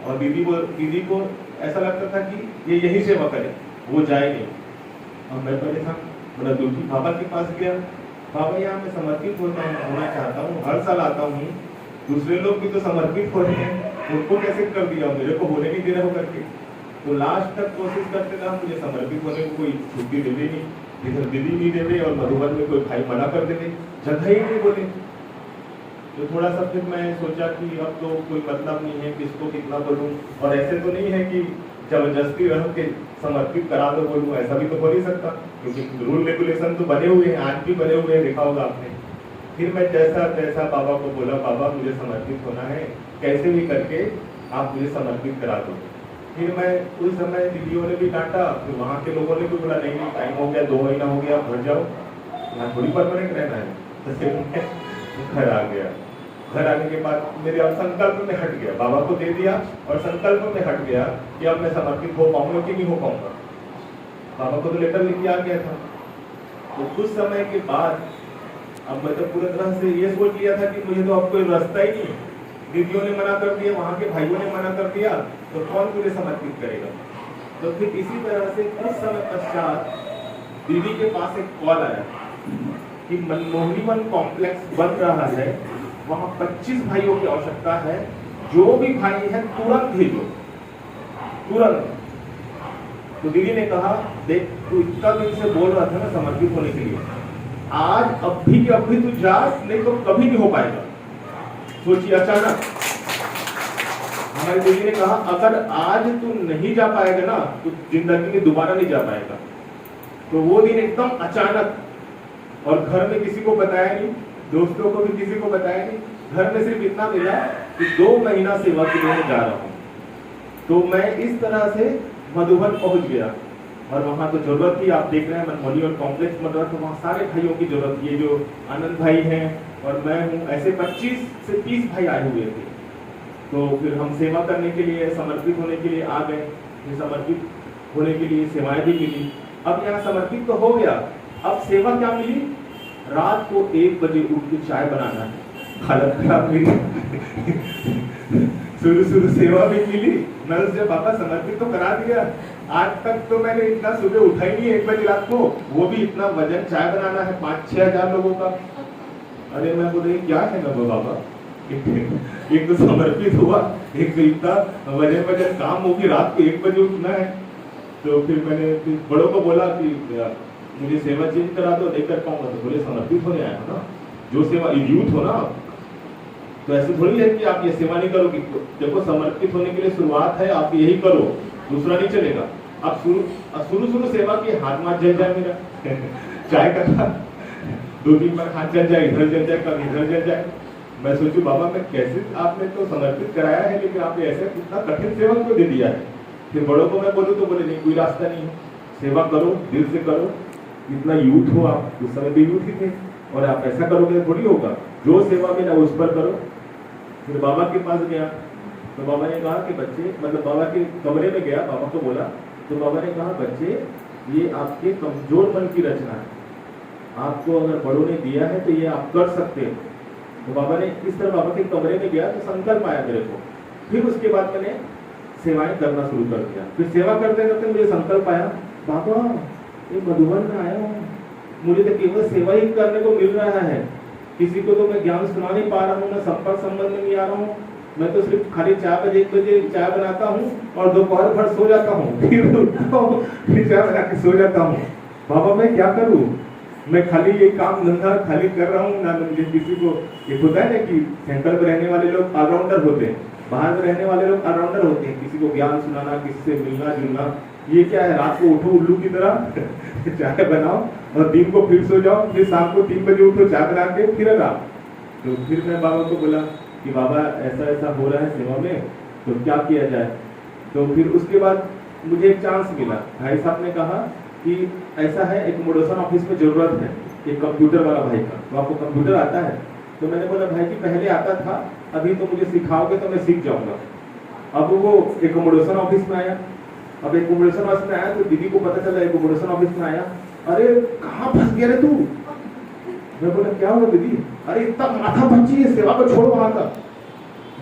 और दीदी को ऐसा लगता था कि ये यही सेवा करे, वो जाए नहीं। और मैं पहले था बड़ा दुखी, बाबा के पास गया, बाबा यहाँ मैं समर्पित होना चाहता हूँ, हर साल आता हूँ, दूसरे लोग भी तो समर्पित हो रहे हैं, उनको कैसे कर दिया, मेरे को होने नहीं दे रहे हो करके। तो लास्ट तक कोशिश करते रहा, मुझे समर्पित होने को कोई छुट्टी दे नहीं, इधर दीदी नहीं दे रहे और मधुबन में कोई भाई मना कर देते, जगह ही नहीं बोले। तो थोड़ा सा फिर मैं सोचा कि अब तो कोई मतलब नहीं है, किसको कितना बोलूँ। और ऐसे तो नहीं है कि जबरदस्ती रह के समर्पित करा दो बोलूँ, ऐसा भी तो हो नहीं सकता, क्योंकि रूल रेगुलेशन तो बने हुए हैं, आज भी बने हुए हैं, देखा होगा आपने। फिर मैं जैसा तैसा बाबा को बोला, बाबा मुझे समर्पित होना है, कैसे भी करके आप मुझे समर्पित करा दो। फिर मैं उस समय दीदियों ने भी डांटा, फिर वहाँ के लोगों ने भी बोला नहीं टाइम हो गया, 2 महीना हो गया, भर जाओ, यहाँ थोड़ी परमानेंट रहना है। तो फिर मैं घर आ गया। घर आने के बाद मेरे अब संकल्प में हट गया, बाबा को दे दिया और संकल्प में हट गया कि अब मैं समर्पित हो पाऊंगा कि नहीं हो पाऊंगा। बाबा को तो लेटर लिख के आ गया था। तो कुछ समय के बाद अब मैं तो पूरी तरह से ये सोच लिया था कि मुझे तो अब कोई रास्ता ही नहीं, दीदियों ने मना कर दिया, वहाँ के भाइयों ने मना कर दिया, तो कौन मुझे समर्पित करेगा। तो फिर इसी तरह से कुछ समय पश्चात दीदी के पास एक कॉल आया कि मनमोहनी वन कॉम्प्लेक्स बन रहा है, वहाँ 25 भाइयों की आवश्यकता है, जो भी भाई है तुरंत भेजो, तुरंत। तो दीदी ने कहा देख तू इतना दिन से बोल रहा था ना समर्पित होने के लिए, आज अभी के अभी तू जा, नहीं तो कभी नहीं हो पाएगा। सोचिए अचानक हमारी दीदी ने कहा अगर आज तू नहीं जा पाएगा ना तो जिंदगी में दोबारा नहीं जा पाएगा। तो वो दिन एकदम अचानक, और घर में किसी को बताया नहीं, दोस्तों को भी किसी को बताया नहीं, घर में सिर्फ इतना मिला कि 2 महीना सेवा के लिए मैं जा रहा हूँ। तो मैं इस तरह से मधुबन पहुंच गया, और वहाँ तो जरूरत थी, आप देख रहे हैं मनमोहनी और कॉम्प्लेक्स बन रहा, तो वहाँ सारे भाइयों की जरूरत थी। ये जो आनंद भाई हैं और मैं हूँ, ऐसे 25 से 30 भाई आए हुए थे। तो फिर हम सेवा करने के लिए, समर्पित होने के लिए आ गए। फिर समर्पित होने के लिए सेवाएं भी मिली। अब यहाँ समर्पित तो हो गया, अब सेवा क्या मिली? रात को 1 बजे उठ के चाय बनाना है। हालत खराब मिली। शुरू सेवा भी मिली, मैं उससे पापा समर्पित तो करा दिया, आज तक तो मैंने इतना सुबह उठा ही नहीं 1 बजे रात को, वो भी इतना वजन चाय बनाना है 5-6 हजार लोगों का। अरे मैं बोले क्या है ना बाबा, एक तो समर्पित हुआ, एक तो इतना वजन काम होगी, रात को 1 बजे उठना है। तो फिर मैंने बड़ों को बोला कि मुझे सेवा चेंज करा दो, नहीं कर पाऊंगा। तो बोले समर्पित होने आया हो ना, जो सेवा यूथ हो ना, तो ऐसे थोड़ी है कि आप ये सेवा नहीं करोगे। देखो समर्पित होने के लिए शुरुआत है, आप यही करो, दूसरा नहीं चलेगा। अब शुरू सेवा के हाथ माथ जल जाए मेरा चाय का 2-3 बार हाथ जल जाए, इधर जल जाए, कभी इधर जल जाए। मैं सोचू बाबा मैं कैसे, आपने तो समर्पित कराया है लेकिन आपने ऐसे कितना कठिन सेवा क्यों दे दिया है। फिर बड़ों को मैं बोलूँ तो बोले नहीं, कोई रास्ता नहीं है, सेवा करो, दिल से करो, इतना यूथ हो आप, उस समय भी यूथ ही थे, और आप ऐसा करोगे थोड़ी होगा, जो सेवा मिला उस पर करो। फिर बाबा के पास गया तो बाबा ने कहा कि बच्चे, मतलब बाबा के कमरे में गया, बाबा को बोला तो बाबा ने कहा बच्चे ये आपके कमजोर मन की रचना है, आपको अगर बड़ों ने दिया है तो ये आप कर सकते हो। तो बाबा ने इस तरह बाबा के कमरे में गया तो संकल्प आया मेरे को। फिर उसके बाद मैंने सेवाएं करना शुरू कर दिया। फिर सेवा करते करते मुझे संकल्प आया, बाबा ये मधुबन में आया हूँ, मुझे तो केवल सेवा ही करने को मिल रहा है, किसी को तो मैं ज्ञान सुना नहीं पा रहा हूँ, मैं संपर्क संबंध में नहीं आ रहा हूँ, मैं तो सिर्फ खाली 4 बजे चाय बनाता हूँ और दोपहर भर सो जाता हूँ, फिर उठता हूँ, फिर चाय बना के सो जाता हूँ। बाबा मैं क्या करूँ, मैं खाली ये काम धंधा खाली कर रहा हूँ ना। मुझे किसी को, एक होता है ना कि सेंटर में रहने वाले लोग ऑलराउंडर होते हैं, बाहर में रहने वाले लोग ऑलराउंडर होते हैं, किसी को ज्ञान सुनाना, किसी से मिलना जुलना। ये क्या है, रात को उठो उल्लू की तरह चाय बनाओ और दिन को फिर सो जाओ, फिर शाम को 3 बजे उठो चाय बना के फिर आराम। तो फिर मैं बाबा को बोला कि बाबा ऐसा ऐसा हो रहा है सेवा में, तो क्या किया जाए। तो फिर उसके बाद मुझे एक चांस मिला, भाई साहब ने कहा कि ऐसा है एकोमोडेशन ऑफिस में जरूरत है एक कंप्यूटर वाला भाई का, तो आपको कंप्यूटर आता है? तो मैंने बोला भाई जी पहले आता था, अभी तो मुझे सिखाओगे तो मैं सीख जाऊंगा। अब वो एकोमोडेशन ऑफिस में आया, अब एकोमोडेशन ऑफिस में आया तो दीदी को पता चला एकोमोडेशन ऑफिस में आया, अरे कहाँ फंस गया रे तू। मैं बोला क्या हुआ दीदी, अरे इतना माथा पच्ची है, सेवा को छोड़ो वहां का।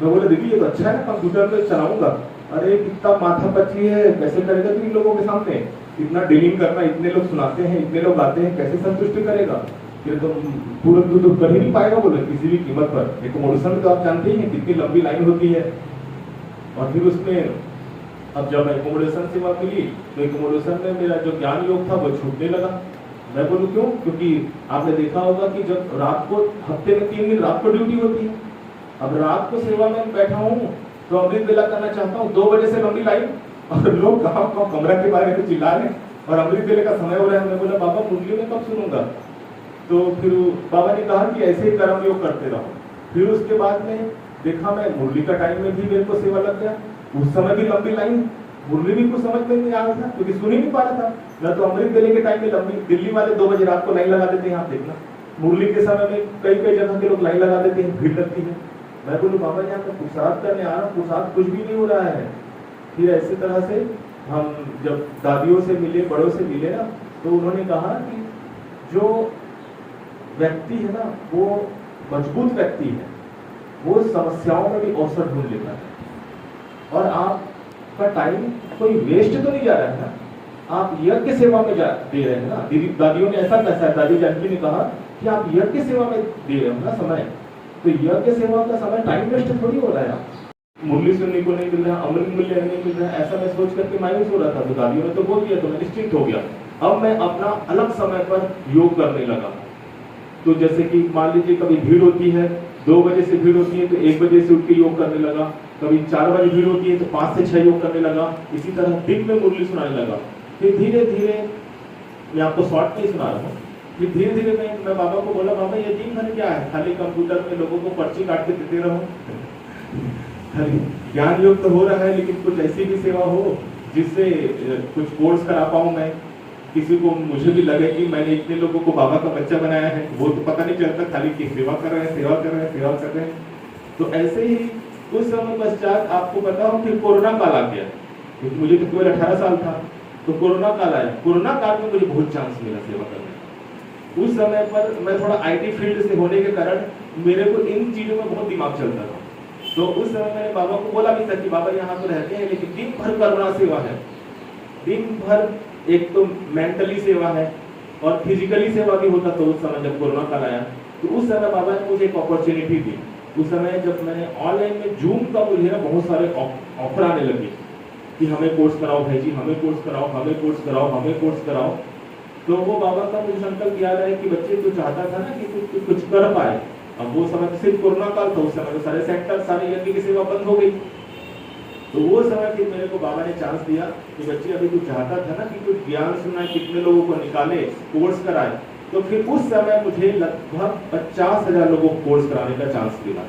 मैं बोला दीदी ये तो अच्छा है ना, कंप्यूटर पे चलाऊंगा। अरे कितना माथा पच्ची है, कैसे करेगा तू इन लोगों के सामने, इतना डीलिंग करना, इतने लोग सुनाते हैं, इतने लोग आते हैं, कैसे संतुष्ट करेगा, फिर तो पूरा तो कर ही नहीं पाएगा बोले किसी भी कीमत पर। एकोमोडेशन तो आप जानते ही हैं कितनी लंबी लाइन होती है। और फिर उसमें अब जब एकोमोडेशन सेवा मिली तो एकोमोडेशन में मेरा जो ज्ञान योग था वो छूटने लगा। मैं बोलूँ क्यों, क्योंकि आपने देखा होगा कि जब रात को, हफ्ते में 3 दिन रात को ड्यूटी होती है, अब रात को सेवा में बैठा हूँ तो अमृत वेला करना चाहता हूँ, 2 बजे से लंबी लाइन, और लोग कहाँ कमरा के बारे में चिल्ला रहे और अमृत वेले का समय हो रहा है। मैं बोला बाबा मुरली में कब सुनूंगा। तो फिर बाबा ने कहा कि ऐसे ही कर्म योग करते रहो। फिर उसके बाद में देखा मैं मुरली का टाइम में भी मेरे को सेवा लग गया, उस समय भी लंबी लाइन, मुरली भी कुछ समझ में नहीं आ रहा था क्योंकि सुन ही नहीं पा रहा था। न तो अमृत वेले के टाइम में लंबी, दिल्ली वाले 2 बजे रात को लाइन लगा देते हैं, आप देखना मुरली के समय में कई जगह के लोग लाइन लगा देते हैं, भीड़ लगती है। मैं बोलूँ बाबा यहाँ पर पुरुषार्थ करने आ रहा हूँ, पुरुषार्थ कुछ भी नहीं हो रहा है। फिर ऐसी तरह से हम जब दादियों से मिले, बड़ों से मिले ना, तो उन्होंने कहा कि जो व्यक्ति है ना वो मजबूत व्यक्ति है, वो समस्याओं में भी अवसर ढूंढ लेता है। और आपका टाइम कोई वेस्ट तो नहीं जा रहा है ना, आप यज्ञ सेवा में दे रहे हैं ना। दीदी दादियों ने ऐसा कहा, दादी जानकी ने कहा कि आप यज्ञ सेवा में दे रहे हो ना समय, तो यज्ञ सेवा का समय टाइम वेस्ट थोड़ी हो रहा है। मुरली सुनने को नहीं मिल रहा, अमृत मिलने नहीं मिल रहा, ऐसा मैं सोच करके मायूस हो रहा था। तो दादियों ने तो बोल दिया तो मैं निश्चिंत हो गया। अब मैं अपना अलग समय पर योग करने लगा। तो जैसे कि मान लीजिए कभी भीड़ होती है, 2 बजे से भीड़ होती है तो 1 बजे से उठ के योग करने लगा। कभी 4 बजे भीड़ होती है तो 5 से 6 योग करने लगा। इसी तरह दिन में मुरली सुनाने लगा। फिर धीरे धीरे, मैं आपको शॉर्ट में ही सुना रहा हूँ, फिर धीरे धीरे मैं बाबा को बोला, बाबा ये दिन भर क्या है, खाली कंप्यूटर में लोगों को पर्ची काट के देते रहो। खाली ज्ञान योग तो हो रहा है, लेकिन कुछ ऐसी भी सेवा हो जिससे कुछ कोर्स करा पाऊँ मैं, किसी को, मुझे भी लगे कि मैंने इतने लोगों को बाबा का बच्चा बनाया है। वो तो पता नहीं चलता, खाली की सेवा कर रहे हैं, सेवा कर रहे हैं, सेवा कर रहे हैं। तो ऐसे ही कुछ समय पश्चात आपको पता हो फिर कोरोना काल आ गया, क्योंकि मुझे तो केवल 18 साल था, तो कोरोना काल आया। कोरोना काल में मुझे बहुत चांस मिला सेवा करने का। उस समय पर मैं थोड़ा IT फील्ड से होने के कारण मेरे को इन चीजों में बहुत दिमाग चलता था। तो उस समय मैंने बाबा को बोला भी था कि बाबा यहाँ तो रहते हैं, लेकिन दिन भर करुणा सेवा है, दिन भर एक तो मेंटली सेवा है और फिजिकली सेवा भी होता। तो उस समय जब कोरोना काल आया, तो उस समय बाबा ने मुझे एक अपॉर्चुनिटी दी। उस समय जब मैंने ऑनलाइन में जूम का, मुझे ना बहुत सारे ऑफर आने लगे कि हमें कोर्स कराओ भाई जी, हमें कोर्स कराओ, हमें कोर्स कराओ, हमें कोर्स कराओ। तो वो बाबा का मुझे संकल्प याद है कि बच्चे तो चाहता था ना कि कुछ कर पाए। अब वो समय तो सिर्फ कोरोना काल था, उस समय तो सारे सेंटर, सारी यज्ञ की सेवा बंद हो गई। तो वो समय फिर मेरे को बाबा ने चांस दिया कि बच्चे अभी तू चाहता था ना कि कुछ ज्ञान सुनाए, कितने लोगों को निकाले, कोर्स कराए। तो फिर उस समय मुझे लगभग 50,000 लोगों को कोर्स कराने का चांस मिला,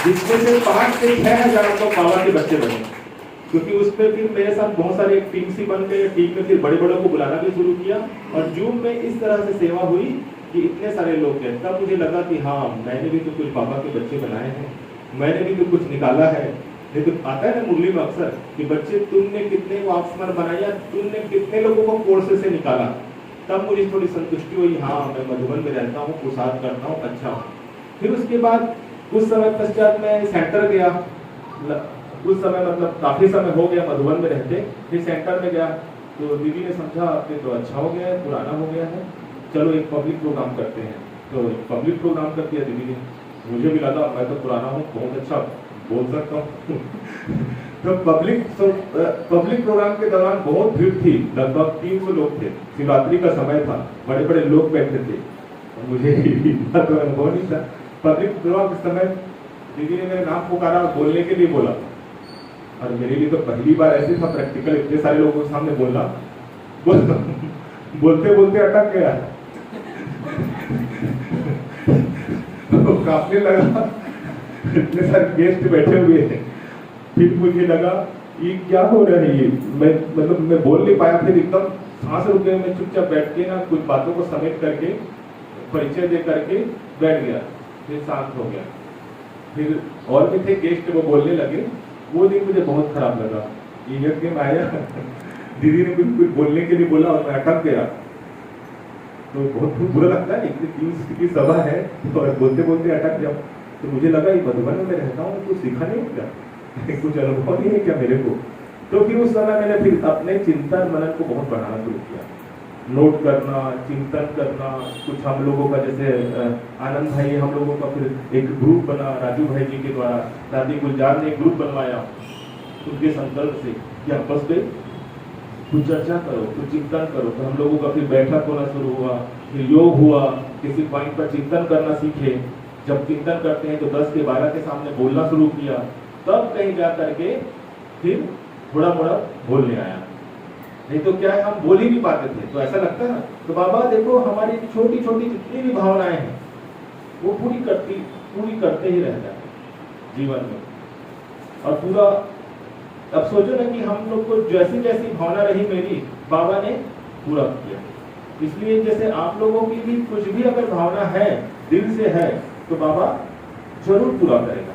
जिसमें से 5 से 6,000 तो बाबा के बच्चे बने। क्योंकि उस पर फिर मेरे साथ बहुत सारे एक टीम सी बन गई। टीम में फिर बड़े बड़ों को बुलाना भी शुरू किया और जूम में इस तरह से सेवा हुई कि इतने सारे लोग गए। तब मुझे लगा कि हाँ, मैंने भी तो कुछ बाबा के बच्चे बनाए हैं, मैंने भी तो कुछ निकाला है। नहीं तो आता है ना मुरली में अक्सर कि बच्चे तुमने कितने वाक्समन बनाया, तुमने कितने लोगों को कोर्स से निकाला। तब मुझे थोड़ी संतुष्टि हुई, हाँ मैं मधुबन में रहता हूँ, पुरुषार्थ करता हूँ, अच्छा हूँ। फिर उसके बाद कुछ समय पश्चात मैं सेंटर गया। कुछ समय मतलब काफी समय हो गया मधुबन में रहते। फिर सेंटर में गया तो दीदी ने समझा आपने तो अच्छा हो गया है, पुराना हो गया है, चलो एक पब्लिक प्रोग्राम करते हैं। तो पब्लिक प्रोग्राम कर दिया दीदी ने। मुझे भी लगा मैं तो पुराना हूँ, बहुत अच्छा बोल सकता हूँ। तो पब्लिक प्रोग्राम के दौरान बहुत भीड़ थी, लगभग 300 लोग थे। शिवरात्रि का समय था, बड़े बड़े लोग बैठे थे। मुझे तो अनुभव नहीं था। पब्लिक प्रोग्राम के समय दीदी ने मेरा नाम पुकारा, बोलने के लिए बोला, और मेरे लिए तो पहली बार ऐसे था प्रैक्टिकल, इतने सारे लोगों के सामने बोलना। बोलते बोलते अटक गया, कांपने लगा, इतने सारे गेस्ट बैठे हुए थे। फिर मुझे लगा ये क्या हो रहा है, ये मैं बोल नहीं पाया। फिर एकदम सांस रुक गए, मैं चुपचाप बैठ के ना कुछ बातों को समेट करके परिचय दे करके बैठ गया, फिर शांत हो गया। फिर और भी थे गेस्ट, वो बोलने लगे। वो दिन मुझे बहुत खराब लगा। ये यज्ञ में आया, दीदी ने कुछ बोलने के लिए बोला और मैं अटक गया। तो बहुत बुरा लगता है, इतनी 300 की सभा है और बोलते बोलते अटक गया। तो मुझे लगा ये मधुबन में रहता हूँ, कुछ सीखा नहीं क्या, कुछ अनुभव नहीं है क्या मेरे को। तो फिर उस समय मैंने फिर अपने चिंतन मनन को बहुत बढ़ाना शुरू किया, नोट करना, चिंतन करना। कुछ हम लोगों का जैसे आनंद भाई, हम लोगों का फिर एक ग्रुप बना राजू भाई जी के द्वारा। दादी गुलजार ने एक ग्रुप बनवाया उनके संकल्प से कि आप बस गए, कुछ चर्चा करो, कुछ चिंतन करो। तो हम लोगों का फिर बैठक होना शुरू हुआ, फिर योग हुआ, किसी पॉइंट पर चिंतन करना सीखे। जब चिंतन करते हैं तो 10 के 12 के सामने बोलना शुरू किया। तब कहीं जा करके फिर थोड़ा मोड़ा बोलने आया, नहीं तो क्या है हम बोल ही नहीं पाते थे। तो ऐसा लगता है ना, तो बाबा देखो हमारी छोटी छोटी जितनी भी भावनाएं हैं वो पूरी करते ही रहता है जीवन में। और पूरा अब सोचो ना कि हम लोग को जैसी जैसी भावना रही मेरी, बाबा ने पूरा किया। इसलिए जैसे आप लोगों की भी कुछ भी अगर भावना है, दिल से है, तो बाबा जरूर पूरा करेगा।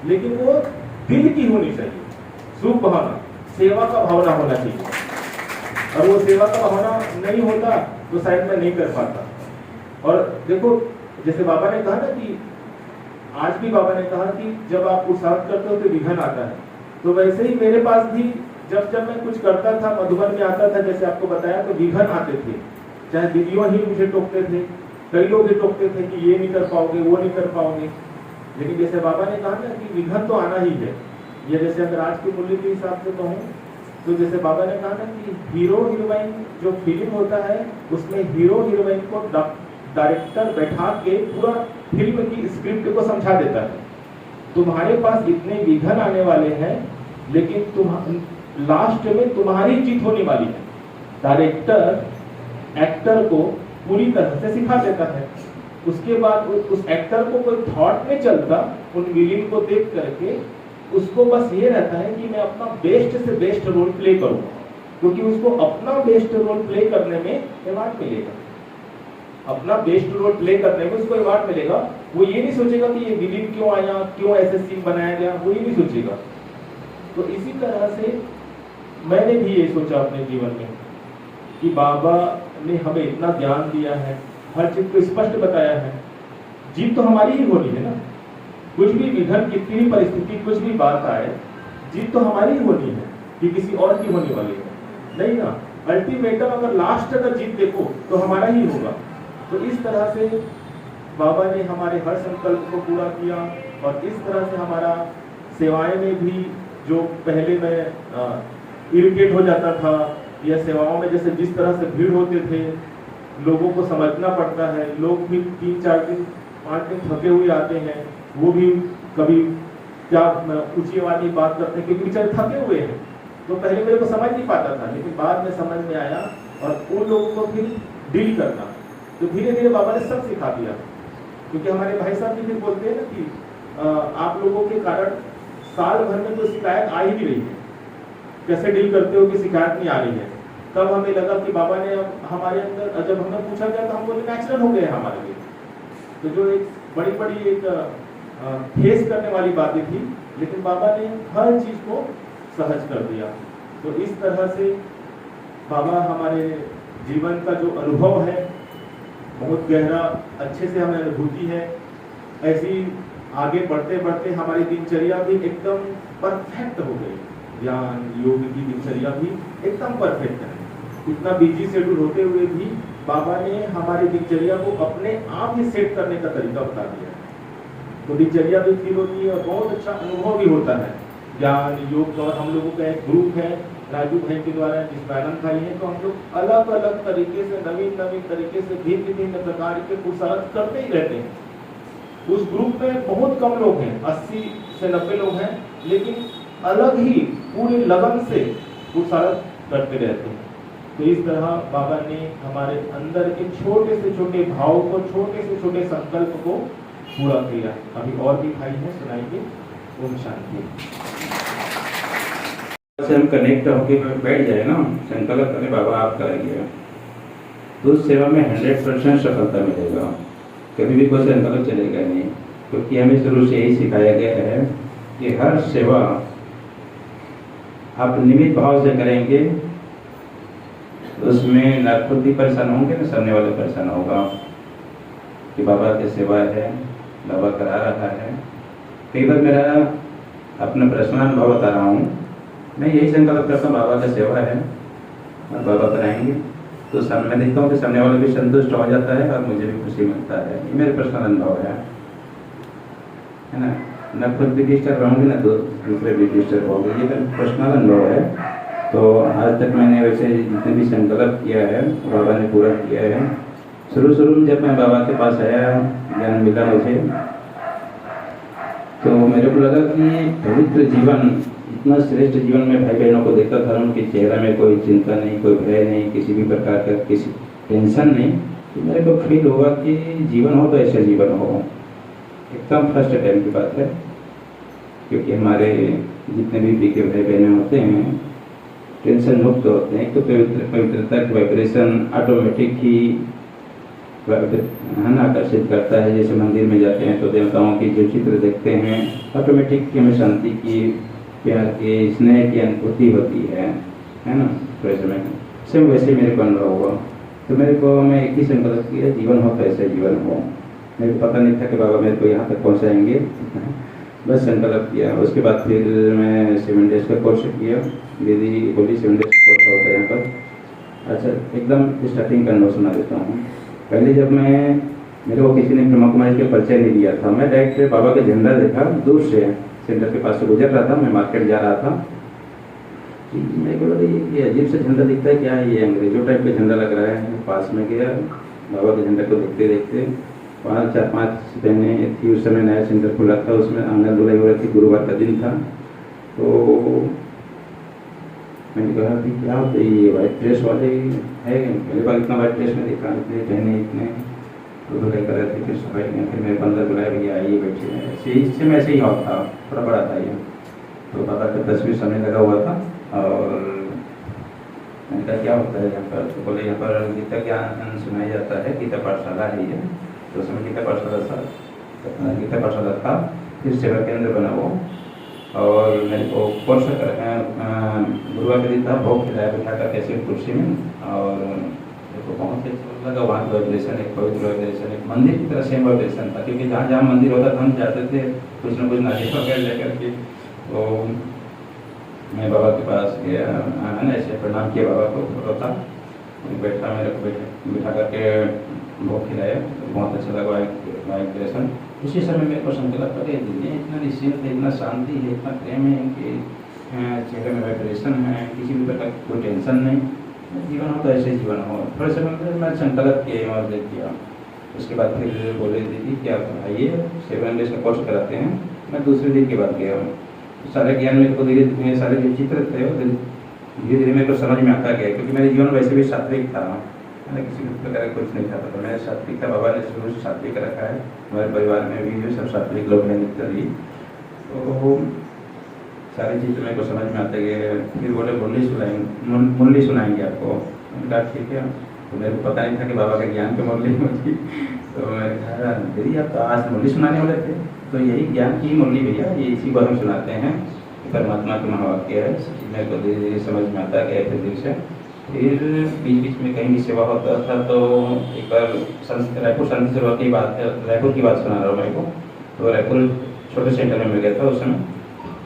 लेकिन वो दिल की होनी चाहिए, शुभ भावना, सेवा का भावना होना चाहिए। और वो सेवा का भावना नहीं होता तो शायद मैं नहीं कर पाता। और देखो जैसे बाबा ने कहा ना कि आज भी बाबा ने कहा कि जब आप पुरुषार्थ करते हो तो विघन आता है। तो वैसे ही मेरे पास भी जब मैं कुछ करता था, मधुबन में आता था, जैसे आपको बताया, तो विघन आते थे। चाहे दीदियों ही मुझे टोकते थे, कई लोग ही टोकते थे कि ये नहीं कर पाओगे, वो नहीं कर पाओगे। लेकिन जैसे बाबा ने कहा ना कि विघन तो आना ही है। ये जैसे अगर आज के मूल्य के हिसाब से कहूँ तो जैसे बाबा ने कहा ना कि हीरो हीरोइन जो फिल्म होता है उसमें हीरो हीरोइन को डायरेक्टर बैठा के पूरा फिल्म की स्क्रिप्ट को समझा देता है। तुम्हारे पास इतने विघन आने वाले हैं, लेकिन तुम लास्ट में तुम्हारी जीत होने वाली है। डायरेक्टर एक्टर को पूरी तरह से सिखा देता है, उसके बाद उस एक्टर को कोई थॉट नहीं चलता उन विलेन को देख करके, उसको बस ये रहता है कि मैं अपना बेस्ट से बेस्ट रोल प्ले करूं, क्योंकि उसको अपना बेस्ट रोल प्ले करने में अवार्ड मिलेगा। अपना बेस्ट रोल प्ले करने में उसको अवार्ड मिलेगा। वो ये नहीं सोचेगा कि ये विलेन क्यों आया, क्यों ऐसे सीन बनाया गया, वो ये नहीं सोचेगा। तो इसी तरह से मैंने भी ये सोचा अपने जीवन में कि बाबा ने हमें इतना ज्ञान दिया है, हर चीज को स्पष्ट बताया है, जीत तो हमारी ही होनी है ना। कुछ भी विघन, कितनी भी परिस्थिति, कुछ भी बात आए, जीत तो हमारी ही होनी है कि किसी और की होने वाली है नहीं ना। अल्टीमेटम अगर लास्ट अगर जीत देखो तो हमारा ही होगा। तो इस तरह से बाबा ने हमारे हर संकल्प को पूरा किया, और इस तरह से हमारा सेवाएं में भी, जो पहले मैं इरिटेट हो जाता था, या सेवाओं में जैसे जिस तरह से भीड़ होते थे, लोगों को समझना पड़ता है, लोग भी 3-4 दिन 5 दिन थके हुए आते हैं, वो भी कभी क्या ऊंची आवाज में बात करते हैं क्योंकि बेचारे थके हुए हैं। तो पहले मेरे को समझ नहीं पाता था, लेकिन बाद में समझ में आया, और उन लोगों को फिर डील करना, तो धीरे धीरे बाबा ने सब सिखा दिया। क्योंकि हमारे भाई साहब भी फिर बोलते हैं ना कि आप लोगों के कारण साल भर में कोई शिकायत आ ही नहीं रही है, कैसे डील करते हो कि शिकायत नहीं आ रही है। तब हमें लगा कि बाबा ने हमारे अंदर, जब हमें पूछा गया तो हम बोले नेचुरल हो गए हमारे लिए। तो जो एक बड़ी बड़ी एक फेस करने वाली बातें थी, लेकिन बाबा ने हर चीज को सहज कर दिया। तो इस तरह से बाबा हमारे जीवन का जो अनुभव है बहुत गहरा, अच्छे से हमें अनुभूति है। ऐसी आगे बढ़ते बढ़ते हमारी दिनचर्या भी एकदम परफेक्ट हो गई। ज्ञान योग की दिनचर्या भी एकदम परफेक्ट है। इतना बिजी शेड्यूल होते हुए भी बाबा ने हमारी दिनचर्या को अपने आप ही सेट करने का तरीका बता दिया। तो दिनचर्या भी फील होती है और बहुत अच्छा अनुभव भी होता है। ज्ञान योग का, और हम लोगों का एक ग्रुप है राजू भाई के द्वारा जिस आनंद भाई है, तो हम लोग अलग अलग तरीके से, नवीन नवीन तरीके से भिन्न भिन्न प्रकार के पुरुषार्थ करते ही रहते हैं। उस ग्रुप में बहुत कम लोग हैं, 80 से 90 लोग हैं, लेकिन अलग ही पूरे लगन से पुरुषार्थ करते रहते हैं। तो इस तरह बाबा ने हमारे अंदर के छोटे से छोटे भाव को, छोटे से छोटे संकल्प को पूरा किया। अभी और भी भाई हैं, सुनाएंगे। ओम शांति। से हम कनेक्ट होकर बैठ जाए ना, संकल्प करें बाबा आप करेंगे, तो उस सेवा में 100% सफलता मिलेगा। कभी भी कोई संकल्प चलेगा नहीं, क्योंकि हमें शुरू से यही सिखाया गया है कि हर सेवा आप निमित्त भाव से करेंगे, उसमें न खुद भी परेशान होंगे न सामने वाले परेशान होगा कि बाबा की सेवा है, बाबा करा रहा है। कई बार मेरा अपना पर्सनल अनुभव बता रहा हूँ, मैं यही संकल्प करता हूँ बाबा की सेवा है और बाबा कराएंगे, तो मैं देखता हूँ कि सामने वाला भी संतुष्ट हो जाता है और मुझे भी खुशी मिलता है। ये मेरे पर्सनल अनुभव है ना। न खुद भी डिस्टर्ब होंगे न दूसरे भी डिस्टर्ब होंगे, ये मेरा पर्सनल अनुभव है। तो आज तक मैंने वैसे जितने भी संकल्प किया है बाबा ने पूरा किया है। शुरू में जब मैं बाबा के पास आया, ज्ञान मिला मुझे, तो मेरे को लगा कि पवित्र जीवन, इतना श्रेष्ठ जीवन में भाई बहनों को देखता था, उनके चेहरा में कोई चिंता नहीं, कोई भय नहीं, किसी भी प्रकार का किसी टेंशन नहीं। तो मेरे को फील हुआ कि जीवन हो तो ऐसा जीवन हो। एकदम फर्स्ट टाइम की बात है, क्योंकि हमारे जितने भी बीके भाई बहने होते हैं टेंशन मुक्त होते हैं। तो पवित्रता की वाइब्रेशन ऑटोमेटिक ही है ना आकर्षित करता है। जैसे मंदिर में जाते हैं तो देवताओं की जो चित्र देखते हैं, ऑटोमेटिक हमें शांति की, प्यार के, स्नेह की अनुभूति होती है ना। तो ऐसे में सेम वैसे मेरे को अनुभव हुआ। तो मेरे को मैं एक ही संकल्प किया, जीवन हो तो ऐसे जीवन हो। मेरे को पता नहीं था कि बाबा मेरे को यहाँ तक पहुँचाएंगे, बस संकल्प किया। उसके बाद फिर मैं 7 डेज का कोर्स किया। दीदी बोली 7 डेज का कोर्स होता है यहाँ पर। अच्छा, एकदम स्टार्टिंग का अनुभव सुना देता हूँ। पहले जब मेरे को किसी ने ब्रह्मा कुमारी के परिचय नहीं दिया था, मैं डायरेक्ट बाबा का झंडा देखा दूर से, सेंटर के पास से गुजर रहा था, मैं मार्केट जा रहा था। मेरे को लगा ये अजीब सा झंडा दिखता है, क्या है ये अंग्रेजों टाइप का झंडा लग रहा है। पास में गया, बाबा के झंडे को देखते देखते 4-5 बहनें थी। उस समय नया सेंटर खुला था, उसमें आंगन धुलाई हो रही थी, गुरुवार का दिन था। तो मैंने कहा कि क्या होता है ये वाइट ड्रेस वाले है, पहले बार इतना वाइट ड्रेस में देखा, इतने बहनें इतने तो धुलाई कर रहे थे। फिर सफाई में फिर मेरे अंदर बुलाया, भैया आइए बैठे हैं। इससे में ऐसे ही हॉल था, थोड़ा बड़ा था ये। तो बाबा का तस्वीर सामने लगा हुआ था और मैंने कहा क्या होता है यहाँ पर? तो बोले यहाँ पर गीता ज्ञान सुनाया जाता है, गीता पाठशाला है ये। तो उस समय गीता पाठशाला था, फिर सेवा केंद्र बना वो। और मेरे को कौन सा गुरुवार के दिन था, भोग खिलाया बैठा कर कैसे कुर्सी में, और मेरे को बहुत अच्छा लगा। वहाँ वाइब्रेशन, एक पवित्र वाइब्रेशन, एक मंदिर की तरह सेम वाइब्रेशन था, क्योंकि जहाँ जहाँ मंदिर होता था हम जाते थे कुछ न कुछ नारियल वगैरह लेकर के। तो मैं बाबा के पास गया, मैंने ऐसे प्रणाम किया बाबा को, फोटो था, बैठा मेरे को बैठा करके भोग खिलाया। तो बहुत अच्छा लगा वाइब्रेशन। उसी समय मेरे को संकल्प था कि इतना निश्चिंत है, इतना शांति है, इतना प्रेम है कि चेहरे में वाइब्रेशन है, किसी भी प्रकार की कोई टेंशन नहीं। जीवन हो तो ऐसे जीवन हो। थोड़े समय में मैं संकल्प किया और देख किया। उसके बाद फिर बोले दीदी क्या आइए 7 डेज का कोर्स कराते हैं। मैं दूसरे दिन के बाद गया हूँ। सारे ज्ञान मेरे को धीरे सारे जो चित्र थे वो धीरे धीरे मेरे को समझ में आता गया, क्योंकि मेरे जीवन वैसे भी सात्विक था। मैंने किसी भी प्रकार का कुछ नहीं खाता था, मेरा सात्विक था। बाबा ने शुरू से सात्विक रखा है, हमारे परिवार में भी जो सब सात्विक लोग हैं नित्य। तो सारी चीज़ मेरे को समझ में आते गए। फिर बोले मुरली सुनाएंगे आपको। मैंने कहा ठीक है। तो मेरे को पता नहीं था कि बाबा का ज्ञान की मुरली होती। तो मैंने कहा दीदी आप तो आज मुरली सुनाने वाले थे, तो यही ज्ञान की मुरली भैया, ये इसी को हम सुनाते हैं। परमात्मा के महावाक्य है। मेरे को धीरे धीरे समझ में आता गया फिर दिल से। फिर बीच बीच में कहीं भी सेवा होता था तो एक बार रायपुर शांति सेवा की बात है, रायपुर की बात सुना रहा हूँ मेरे को। तो रायपुर छोटे सेंटर में मिल गया था उस समय।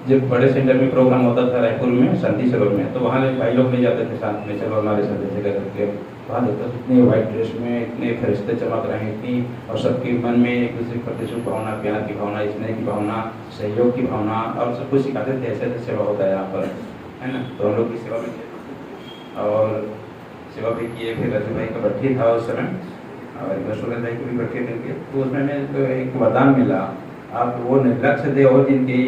जब बड़े सेंटर में प्रोग्राम होता था रायपुर में शांति सरोवर में, तो वहाँ भाई लोग ले जाते थे साथ में, चलो हमारे साथ ऐसे करके। वहाँ देखते इतने वाइट ड्रेस में इतने फरिश्ते चमक रहे हैं इतनी, और सबके मन में एक दूसरे के प्रति शुभ भावना, प्यार की भावना, स्नेह की भावना, सहयोग की भावना, और सब कुछ सिखाते थे। ऐसे ऐसे सेवा होता है यहाँ पर, है ना। तो हम लोग की सेवा में और सेवा भी किए। फिर रजू भाई का भट्टी था उस समय, और सूरज भाई को भी भट्टी मिल गए। तो उसमें मेरे एक वरदान मिला, आप वो निर्लक्ष्य दे और जिनकी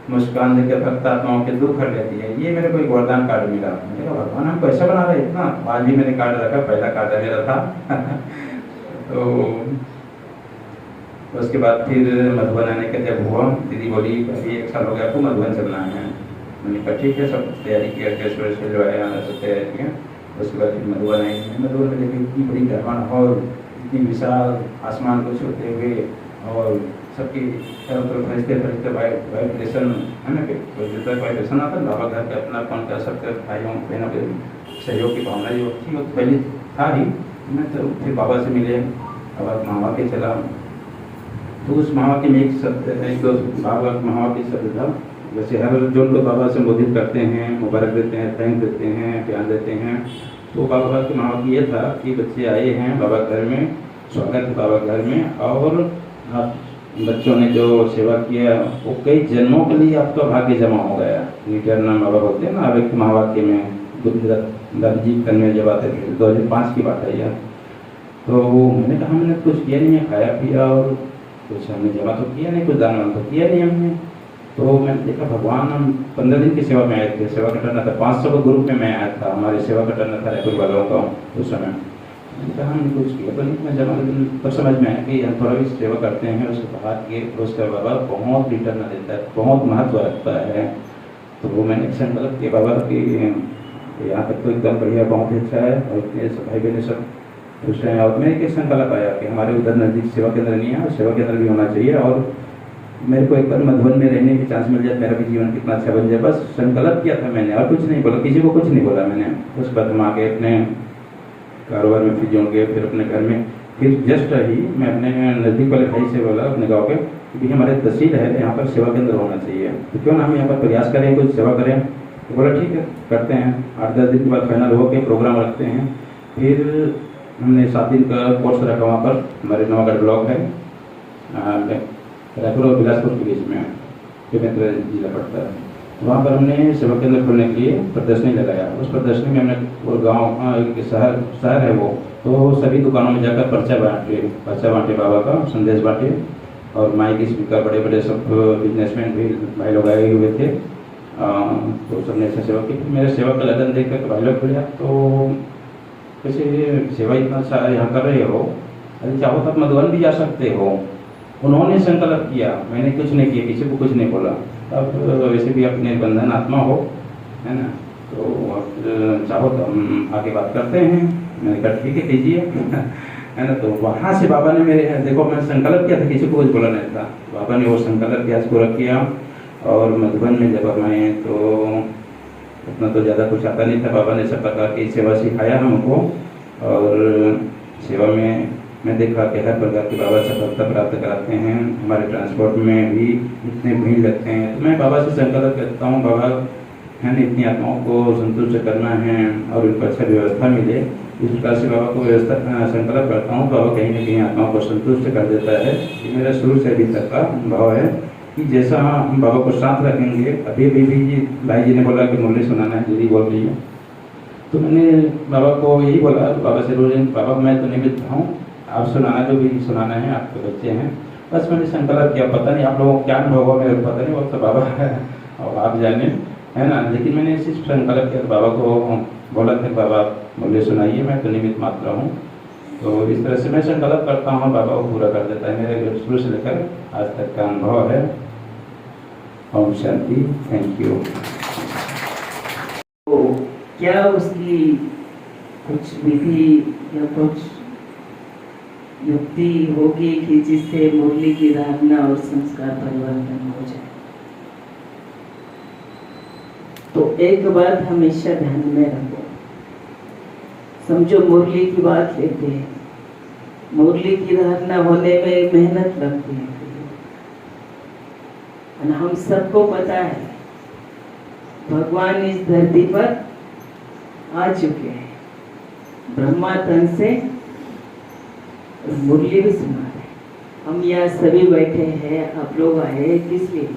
मुस्कान देकर भक्त आत्माओं के दुख हर लेती है। ये मेरे को एक वरदान कार्ड मिला। मेरा भगवान हमको ऐसा बना रहे इतना। आज भी मैंने कार्ड रखा, पहला कार्ड मेरा था। तो उसके बाद फिर मधुबन आने का जब हुआ, दीदी बोली अभी 1 साल हो गया आपको मधुबन चलना है। मैंने कहा ठीक है, सब तैयारी किया, गैस वैस खिलवाया, सब तैयारी किया। उसके बाद फिर मधुबन आई। मधुबन में देखिए इतनी बड़ी दरबार हॉल, इतनी विशाल, आसमान को छूते हुए, और सबकी चारों तरफ फरिश्ते वाइब्रेशन है ना, जितना वाइब्रेशन आता है बाबा घर के अपनापन का, सबके भाइयों बहनों के सहयोग की भावना जो थी वो पहले था ही। मैं तो फिर बाबा से मिले, बाबा महावा के चला। तो उस महावाक्य में एक दो बाबा महावाक्य शब्द था। वैसे हर जो लोग बाबा संबोधित करते हैं, मुबारक देते हैं, थैंक देते हैं, प्यार देते हैं, तो बाबा के महावाक्य ये था कि बच्चे आए हैं बाबा घर में, स्वागत है बाबा घर में, और आप बच्चों ने जो सेवा किया वो कई जन्मों के लिए आपका भाग्य जमा हो गया। रिटर्न बाबा बोलते हैं ना, अब एक महावाक्य में बुद्धिदत्त जी करने जब आते थे, 2005 की बात है यह। तो मैंने कहा मैंने कुछ किया नहीं है, खाया पिया और कुछ हमने जमा तो किया नहीं, कुछ दान वान तो किया नहीं हमने। तो मैंने देखा भगवान, हम 15 दिन की सेवा में आए थे, सेवा का टर्न था 500 के ग्रुप में मैं आया था, हमारे सेवा का टर्न था रायपुर वालों का उस समय। मैंने कहा हमने कुछ किया तो नहीं, मैं जमा तब समझ में आया कि हम थोड़ा भी सेवा करते हैं, उसके बाद के उसका बाबा बहुत रिटर्न देता है, बहुत महत्व रखता है। तो वो मैंने संकल्प किया बाबा कि यहाँ तक तो एकदम बढ़िया, बहुत अच्छा है, और इतने भाई बहने सब खुश हैं। और मैंने एक संकल्प आया कि हमारे उधर नज़दीक सेवा केंद्र नहीं है, और सेवा केंद्र भी होना चाहिए, और मेरे को एक बार मधुबन में रहने की चांस मिल जाए, मेरा भी जीवन कितना अच्छा बन जाए। बस संकल्प किया था मैंने, और कुछ नहीं बोला, किसी को कुछ नहीं बोला मैंने। उसके बाद हम आगे अपने कारोबार में फिर जुड़ गए, फिर अपने घर में। फिर जस्ट ही मैं अपने नज़दीक वाले भाई से बोला अपने गाँव के कि हमारे तहसील है, यहाँ पर सेवा केंद्र होना चाहिए, तो क्यों ना हम यहाँ पर प्रयास करें, कुछ सेवा करें। तो बोला ठीक है करते हैं। 8-10 दिन के बाद फाइनल हो के प्रोग्राम रखते हैं। फिर हमने 7 दिन का कोर्स रखा वहाँ पर, हमारे नवागढ़ ब्लॉक है, रायपुर और बिलासपुर के बीच में, त्रिवेंद्र जिला पड़ता है। वहाँ पर हमने सेवा केंद्र खोलने के लिए प्रदर्शनी लगाया। उस प्रदर्शनी में हमने वो गाँव शहर है वो, तो सभी दुकानों में जाकर पर्चा बांटे, बाबा का संदेश बांटे, और माइक स्पीकर बड़े बड़े सब बिजनेसमैन भी भाई लोग आए हुए थे। तो सबने ऐसा सेवा की। मेरे सेवा का लगन देख कर भाई लोग बोला, तो कैसे सेवा इतना अच्छा यहाँ कर रहे हो, अरे चाहो तो आप मधुबन भी जा सकते हो। उन्होंने संकल्प किया, मैंने कुछ नहीं किया, किसी को कुछ नहीं बोला। अब वैसे भी अपने बंधन आत्मा हो, है ना, तो आप चाहो तो हम आगे बात करते हैं। मैंने कहा ठीक है कीजिए, है ना। तो वहाँ से बाबा ने मेरे, देखो मैं संकल्प किया था, किसी को कुछ बोला नहीं था, बाबा ने वो संकल्प किया, पूरा किया। और मधुबन में जब हम आए तो उतना तो ज़्यादा कुछ आता नहीं था। बाबा ने सब प्रकार की सेवा सिखाया हमको, और सेवा में मैं देखा कि हर प्रकार के बाबा सफलता प्राप्त कराते हैं। हमारे ट्रांसपोर्ट में भी इतने भीड़ लगते हैं, तो मैं बाबा से संकल्प करता हूँ, बाबा है ना, इतनी आत्माओं को संतुष्ट करना है और उनको अच्छा व्यवस्था मिले। इस प्रकार से बाबा को व्यवस्था संकल्प करता हूँ। बाबा कहीं न कहीं आत्माओं को संतुष्ट कर देता है। ये मेरा शुरू से अभी तक का भाव है कि जैसा हम बाबा को साथ रखेंगे। अभी भी भाई जी ने बोला कि मुरली सुनाना है, दीदी बोल रही है, तो मैंने बाबा को यही बोला, बाबा से रोज, बाबा मैं तो निमित्त हूँ, आप सुनाना जो भी सुनाना है, आपके बच्चे हैं। बस मैंने संकल्प किया, पता नहीं आप लोगों को क्या अनुभव हुआ, मेरे को पता नहीं, वो तो बाबा है और आप जाने, है ना। लेकिन मैंने इसी संकल्प किया, बाबा को बोला था, बाबा मुरली सुनाइए, मैं तो निमित्त मात्र हूँ। तो इस तरह से मैं संकल्प करता हूँ, बाबा को पूरा कर देता है। मेरे शुरू से लेकर आज तक का अनुभव है। ओम शांति। Thank you. तो क्या उसकी कुछ विधि या कुछ युक्ति होगी कि जिससे मुरली की धारणा और संस्कार परिवर्तन हो जाए? तो एक बात हमेशा ध्यान में रखो, समझो मुरली की बात लेते हैं, मुरली की धारणा होने में मेहनत लगती है। हम सबको पता है भगवान इस धरती पर आ चुके हैं, ब्रह्मा तन से मुरली भी सुना रहे। हम यहाँ सभी बैठे हैं, आप लोग आए किस लिए?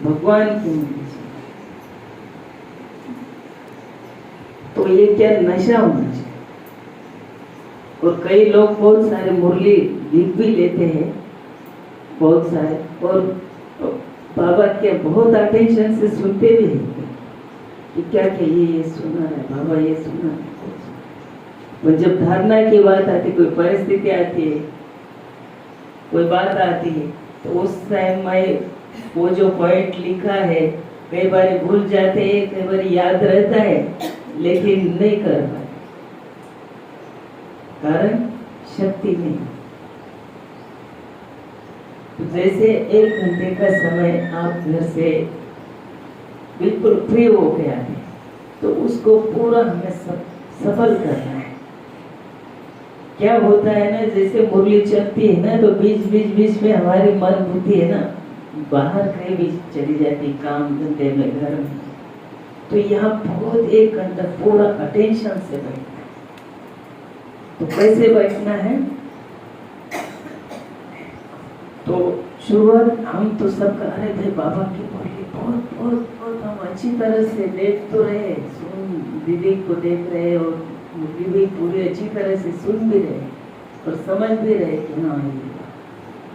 भगवान की मुरली सुना। तो ये क्या नशा होना चाहिए। और कई लोग बहुत सारे मुरली लिख भी लेते हैं, बहुत सारे, और बाबा के बहुत अटेंशन से सुनते भी हैं कि क्या ये सुना है बाबा, ये सुना है। और जब धारणा की बात आती, कोई परिस्थिति आती है, कोई बात आती है, तो उस टाइम में वो जो पॉइंट लिखा है कई बार भूल जाते हैं, कई बार याद रहता है, लेकिन नहीं कर पाते, कारण शक्ति नहीं। तो जैसे 1 घंटे का समय आप घर से बिल्कुल फ्री हो गया है, तो उसको पूरा हमें सफल करना है। क्या होता है ना, जैसे मुरली चलती है ना, तो बीच में हमारी मन बुद्धि है ना बाहर कहीं भी चली जाती, काम धंधे में, घर में। तो यहाँ बहुत 1 घंटा पूरा अटेंशन से बैठना है। तो कैसे बैठना है? तो शुरुआत हम तो सब कर रहे थे, बाबा की मुरली बहुत बहुत बहुत हम अच्छी तरह से देख तो रहे, सुन दीदी को देख रहे, और मुरली भी पूरी अच्छी तरह से सुन भी रहे और समझ भी रहे कि हाँ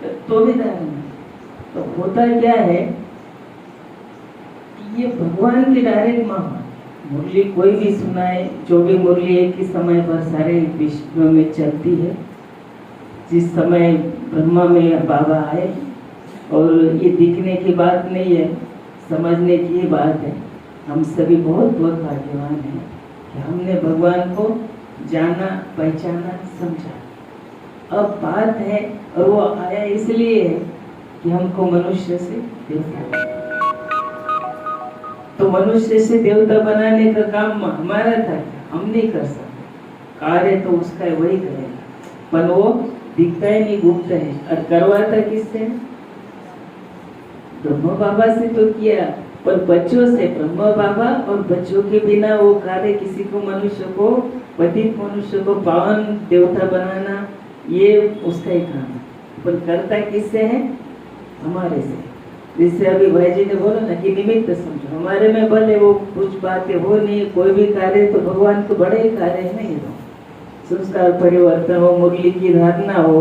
ये तो भी धारणा। तो होता क्या है कि ये भगवान की डायरेक्ट मामा मुरली कोई भी सुनाए, जो भी मुरली एक ही समय पर सारे विश्व में चलती है। जिस समय ब्रह्मा में बाबा आए, और ये दिखने की बात नहीं है, समझने की बात है। हम सभी बहुत बहुत भाग्यवान हैं कि हमने भगवान को जाना, पहचाना, समझा। अब बात है, और वो आया इसलिए है कि हमको मनुष्य से देवता, तो मनुष्य से देवता बनाने का काम हमारा था, हम नहीं कर सकते। कार्य तो उसका वही करेगा, पर वो दिखता है नहीं, गुप्त है। और करवाता किससे? ब्रह्मा बाबा से तो किया, पर बच्चों से। ब्रह्मा बाबा और बच्चों के बिना वो कार्य किसी को, मनुष्य को, पतित मनुष्य को पावन देवता बनाना, ये उसका ही काम है। पर करता किससे है? हमारे से। जिससे अभी भाई जी ने बोला ना कि निमित्त समझो, हमारे में भले वो कुछ बातें हो नहीं, कोई भी कार्य तो भगवान के बड़े कार्य है ना। ये तो संस्कार परिवर्तन हो, मुरली की धारणा हो,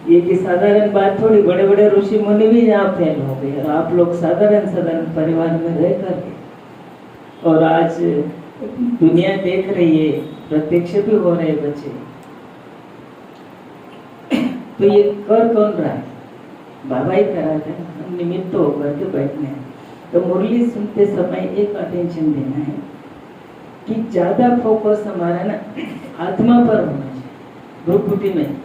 ये की साधारण बात थोड़ी। बड़े बड़े ऋषि मुनि भी यहाँ फेल हो गए और आप लोग साधारण परिवार में रह करके, और आज दुनिया देख रही है, प्रत्यक्ष भी हो रहे बच्चे। तो ये कर कौन रहा है? बाबा ही कराते हैं, हम निमित्त होकर के बैठने हैं। तो मुरली सुनते समय एक अटेंशन देना है कि ज्यादा फोकस हमारा ना आत्मा पर होना चाहिए। भ्रुकुटी में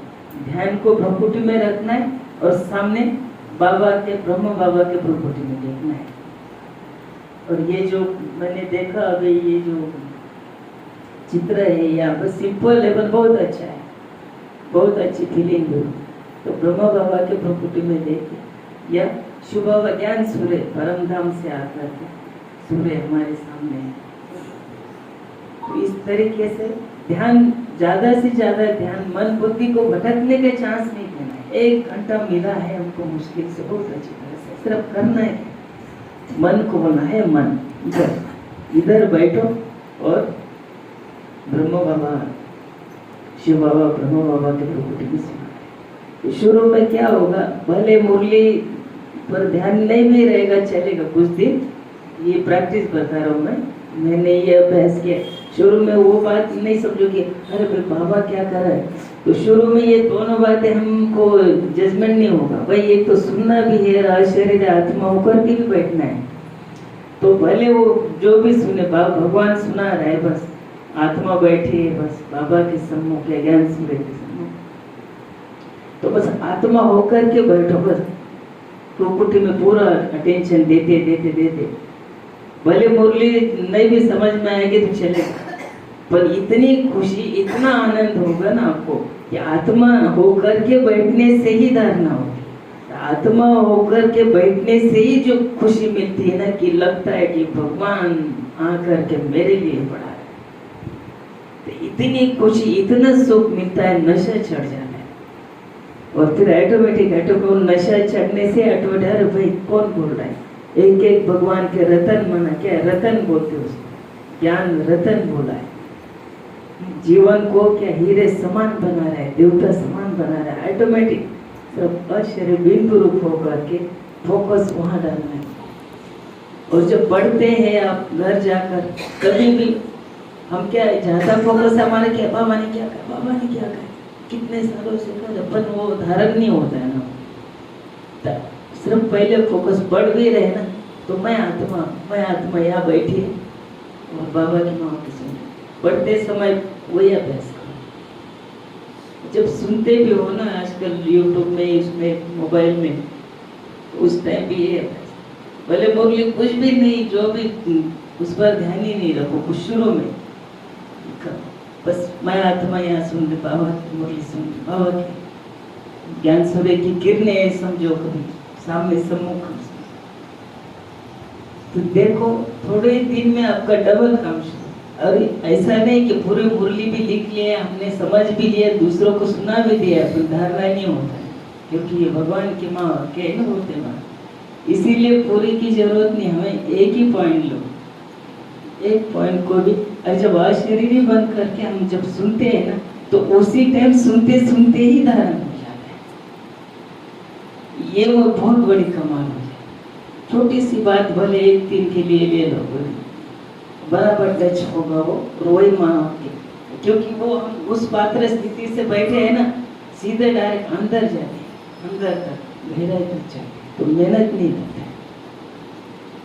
ध्यान को भ्रुकुटी में रखना है और सामने बाबा के, ब्रह्म बाबा के भ्रुकुटी में देखना है। और ये जो मैंने देखा अभी, ये जो चित्र है यहाँ पर सिंपल है पर बहुत अच्छा है, बहुत अच्छी फीलिंग हुई। तो ब्रह्म बाबा के भ्रुकुटी में देखिए, या शुभ ज्ञान सूर्य परम धाम से आकर के सूर्य हमारे सामने है। तो इस तरीके से ध्यान, ज्यादा से ज्यादा ध्यान, मन बुद्धि को भटकने के चांस नहीं देना है। 1 घंटा मिला है हमको मुश्किल से, बहुत अच्छी तरह से सिर्फ करना है, मन को होना है, मन इधर बैठो और ब्रह्म बाबा, शिव बाबा, ब्रह्म बाबा के भ्रुकुटी में सुना। शुरू में क्या होगा, भले मुरली पर ध्यान नहीं भी रहेगा, चलेगा कुछ दिन। ये प्रैक्टिस बता रहा हूँ मैंने ये अभ्यास किया। शुरू में वो बात नहीं समझो कि अरे भाई बाबा क्या कर रहा है। तो शुरू में ये दोनों बातें हमको जजमेंट नहीं होगा भाई, एक तो सुनना भी है, राज शरीर आत्मा होकर के भी बैठना है। तो भले वो जो भी सुने, भगवान सुना रहा है, बस आत्मा बैठी है, बस बाबा के सम्मुख या ज्ञान सूर्य के सम्मुख। तो बस आत्मा होकर के बैठो, बस भ्रुकुटी में पूरा अटेंशन देते देते देते। भले मुरली नहीं भी समझ में आएगी तो चलेगा, पर इतनी खुशी, इतना आनंद होगा ना आपको कि आत्मा होकर के बैठने से ही धारणा होगी। आत्मा होकर के बैठने से ही जो खुशी मिलती है ना, कि लगता है कि भगवान आकर के मेरे लिए पड़ा है। तो इतनी खुशी, इतना सुख मिलता है, नशा चढ़ जाता है। और फिर ऑटोमेटिक नशा चढ़ने से ऑटोमेटिक, अरे भाई कौन बोल रहा है, एक एक भगवान के रतन मना, क्या रतन बोलते उसको, ज्ञान रतन बोला है। जीवन को क्या हीरे समान बना रहा है, देवता समान बना रहा है। ऑटोमेटिक सब अशरीर बिंदु रूप होकर के फोकस वहां डालना है। और जब पढ़ते हैं आप घर जाकर, कभी भी हम क्या ज्यादा फोकस हमारे क्या, बाबा ने क्या कहा, बाबा ने क्या कहा, कितने सालों से कर, अपन वो धारण नहीं होता है ना। सिर्फ पहले फोकस बढ़ भी रहे ना, तो मैं आत्मा यहाँ बैठी है और बाबा की माँ की सुन। पढ़ते समय वही अभ्यास करो। जब सुनते भी हो ना, आजकल यूट्यूब में, इसमें मोबाइल में, उस टाइम भी ये अभ्यास। भले मुरली कुछ भी नहीं, जो भी उस पर ध्यान ही नहीं रखो कुछ शुरू में, बस मैं आत्मा यहाँ सुन रही, बाबा की मुरली सुन रही, बाबा की ज्ञान सूर्य की किरणें समझो कभी सामने सम्मुख। तो देखो थोड़े दिन में आपका डबल काम शुरू। और ऐसा नहीं कि पूरी मुरली भी लिख लिया, हमने समझ भी लिया, दूसरों को सुना भी दिया, फिर धारणा नहीं होता है, क्योंकि ये भगवान की माँ के न होते माँ। इसीलिए पूरी की जरूरत नहीं, हमें एक ही पॉइंट लो, एक पॉइंट को भी। और जब अशरीर ही बंद करके हम जब सुनते हैं ना, तो उसी टाइम सुनते सुनते ही धारण हो जाता है। ये वो बहुत बड़ी कमाल हो जाए। छोटी सी बात भले एक दिन के लिए ले लो, बराबर टच होगा वो रोई माँ के, क्योंकि वो हम उस पात्र स्थिति से बैठे हैं ना, सीधे डायरेक्ट अंदर जाते, अंदर तक गहराई तक जाते, तो मेहनत नहीं करते।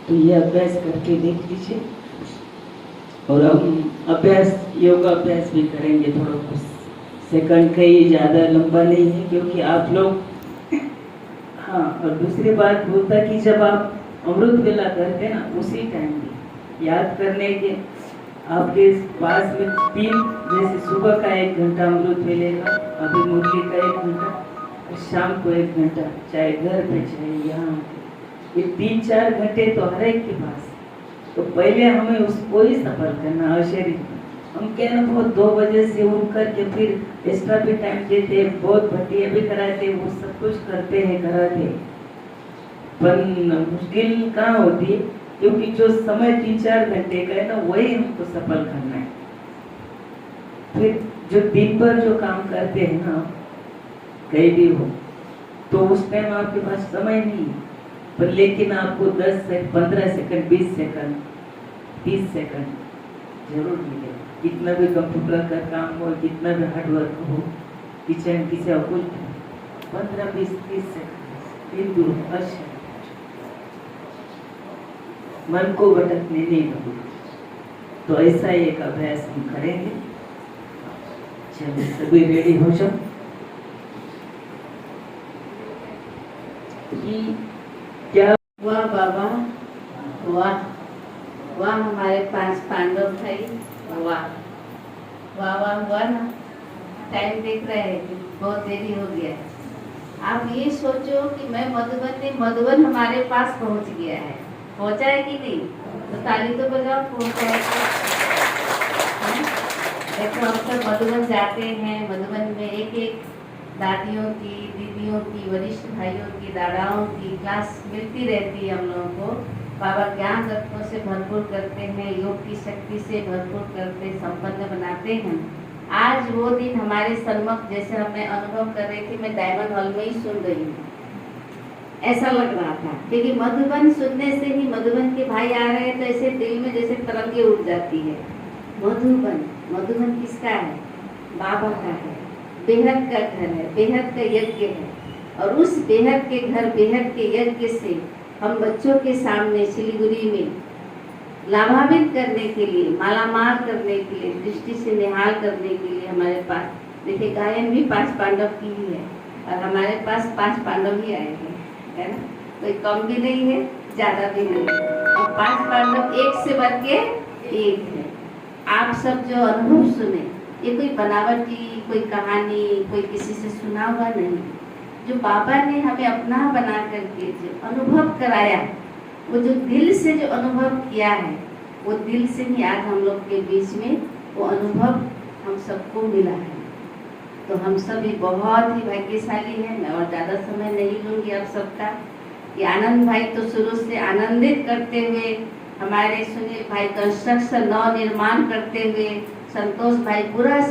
तो ये अभ्यास करके देख लीजिए। और हम अभ्यास, योगा अभ्यास भी करेंगे थोड़ा कुछ सेकंड का ही, ज़्यादा लंबा नहीं है, क्योंकि आप लोग। हाँ, और दूसरी बात होता है कि जब आप अमृत वेला करते हैं ना, उसी टाइम भी याद करने के आपके पास में 3, जैसे सुबह का 1 घंटा अमृत वेले का, अभी मुरली का 1 घंटा, और शाम को 1 घंटा, चाहे घर पे चाहे यहाँ, ये 3-4 घंटे तो हर एक के पास। तो पहले हमें उसको ही सफल करना, अशरीर। हम क्या ना बहुत 2 बजे से उठ करके फिर एक्स्ट्रा भी टाइम देते, बहुत भट्टियाँ भी कराते, वो सब कुछ करते हैं, कराते। पर मुश्किल कहाँ होती है, क्योंकि जो समय 3-4 घंटे का है ना, वही हमको सफल करना है। फिर जो दिन भर जो काम करते हैं ना, कहीं भी हो, तो उस टाइम आपके पास समय नहीं है, पर लेकिन आपको 10 से 15 सेकंड, 20 सेकंड, 30 सेकंड जरूर मिलेगा। कितना भी कंप्यूटर का काम हो, कितना भी हार्डवर्क हो, किचन की से कुछ 15, 20, 30 सेकंड दिन दूर बस मन को भटकने नहीं दूँ। तो ऐसा एक अभ्यास हम करेंगे। चलिए सभी रेडी हो जाओ कि क्या वाह बाबा, वाह वाह, हमारे 5 पांडव भाई, वाह वाह वाह हुआ ना। टाइम देख रहे हैं कि बहुत देरी हो गया है। आप ये सोचो कि मैं मधुबन हमारे पास पहुंच गया है। पहुंचा है कि नहीं? तो ताली तो बजाओ, पहुंचा है। देखो हम सब मधुबन जाते हैं। मधुबन में एक दादियों की, दीदियों की, वरिष्ठ भाइयों की, दादाओं की क्लास मिलती रहती है हम लोगों को। बाबा ज्ञान तत्वों से भरपूर करते हैं, योग की शक्ति से भरपूर करते, संपन्न बनाते हैं। आज वो दिन हमारे सन्मुख, जैसे हमने अनुभव कर रही थी, मैं डायमंड हॉल में ही सुन रही हूँ, ऐसा लग रहा था। क्योंकि मधुबन सुनने से ही, मधुबन के भाई आ रहे हैं तो ऐसे दिल में जैसे तरंगे उठ जाती है। मधुबन किसका है? बाबा का है। बेहद का घर है, बेहद का यज्ञ है। और उस बेहद के घर, बेहद के यज्ञ से हम बच्चों के सामने सिलीगुड़ी में लाभान्वित करने के लिए, मालामाल करने के लिए, दृष्टि से निहाल करने के लिए हमारे पास, देखिए गायन भी 5 पांडव की ही है और हमारे पास 5 पांडव ही आए हैं, है ना? कोई कम भी नहीं है, ज्यादा भी नहीं है। और 5 पांडव एक से बढ़ के एक है। आप सब जो अनुभव सुने, ये कोई बनावटी, कोई कहानी, कोई किसी से सुना हुआ नहीं। जो बाबा ने हमें अपना बना करके जो अनुभव कराया, वो जो दिल से जो अनुभव किया है, वो दिल से ही आज हम लोग के बीच में वो अनुभव हम सबको मिला है। तो हम सभी बहुत ही भाग्यशाली हैं। मैं और ज़्यादा समय नहीं लूँगी आप सबका। कि आनंद भाई तो शुरू से आनंदित करते हुए, हमारे सुनील भाई कंस्ट्रक्शन, नव निर्माण करते हुए, संतोष भाई पूरा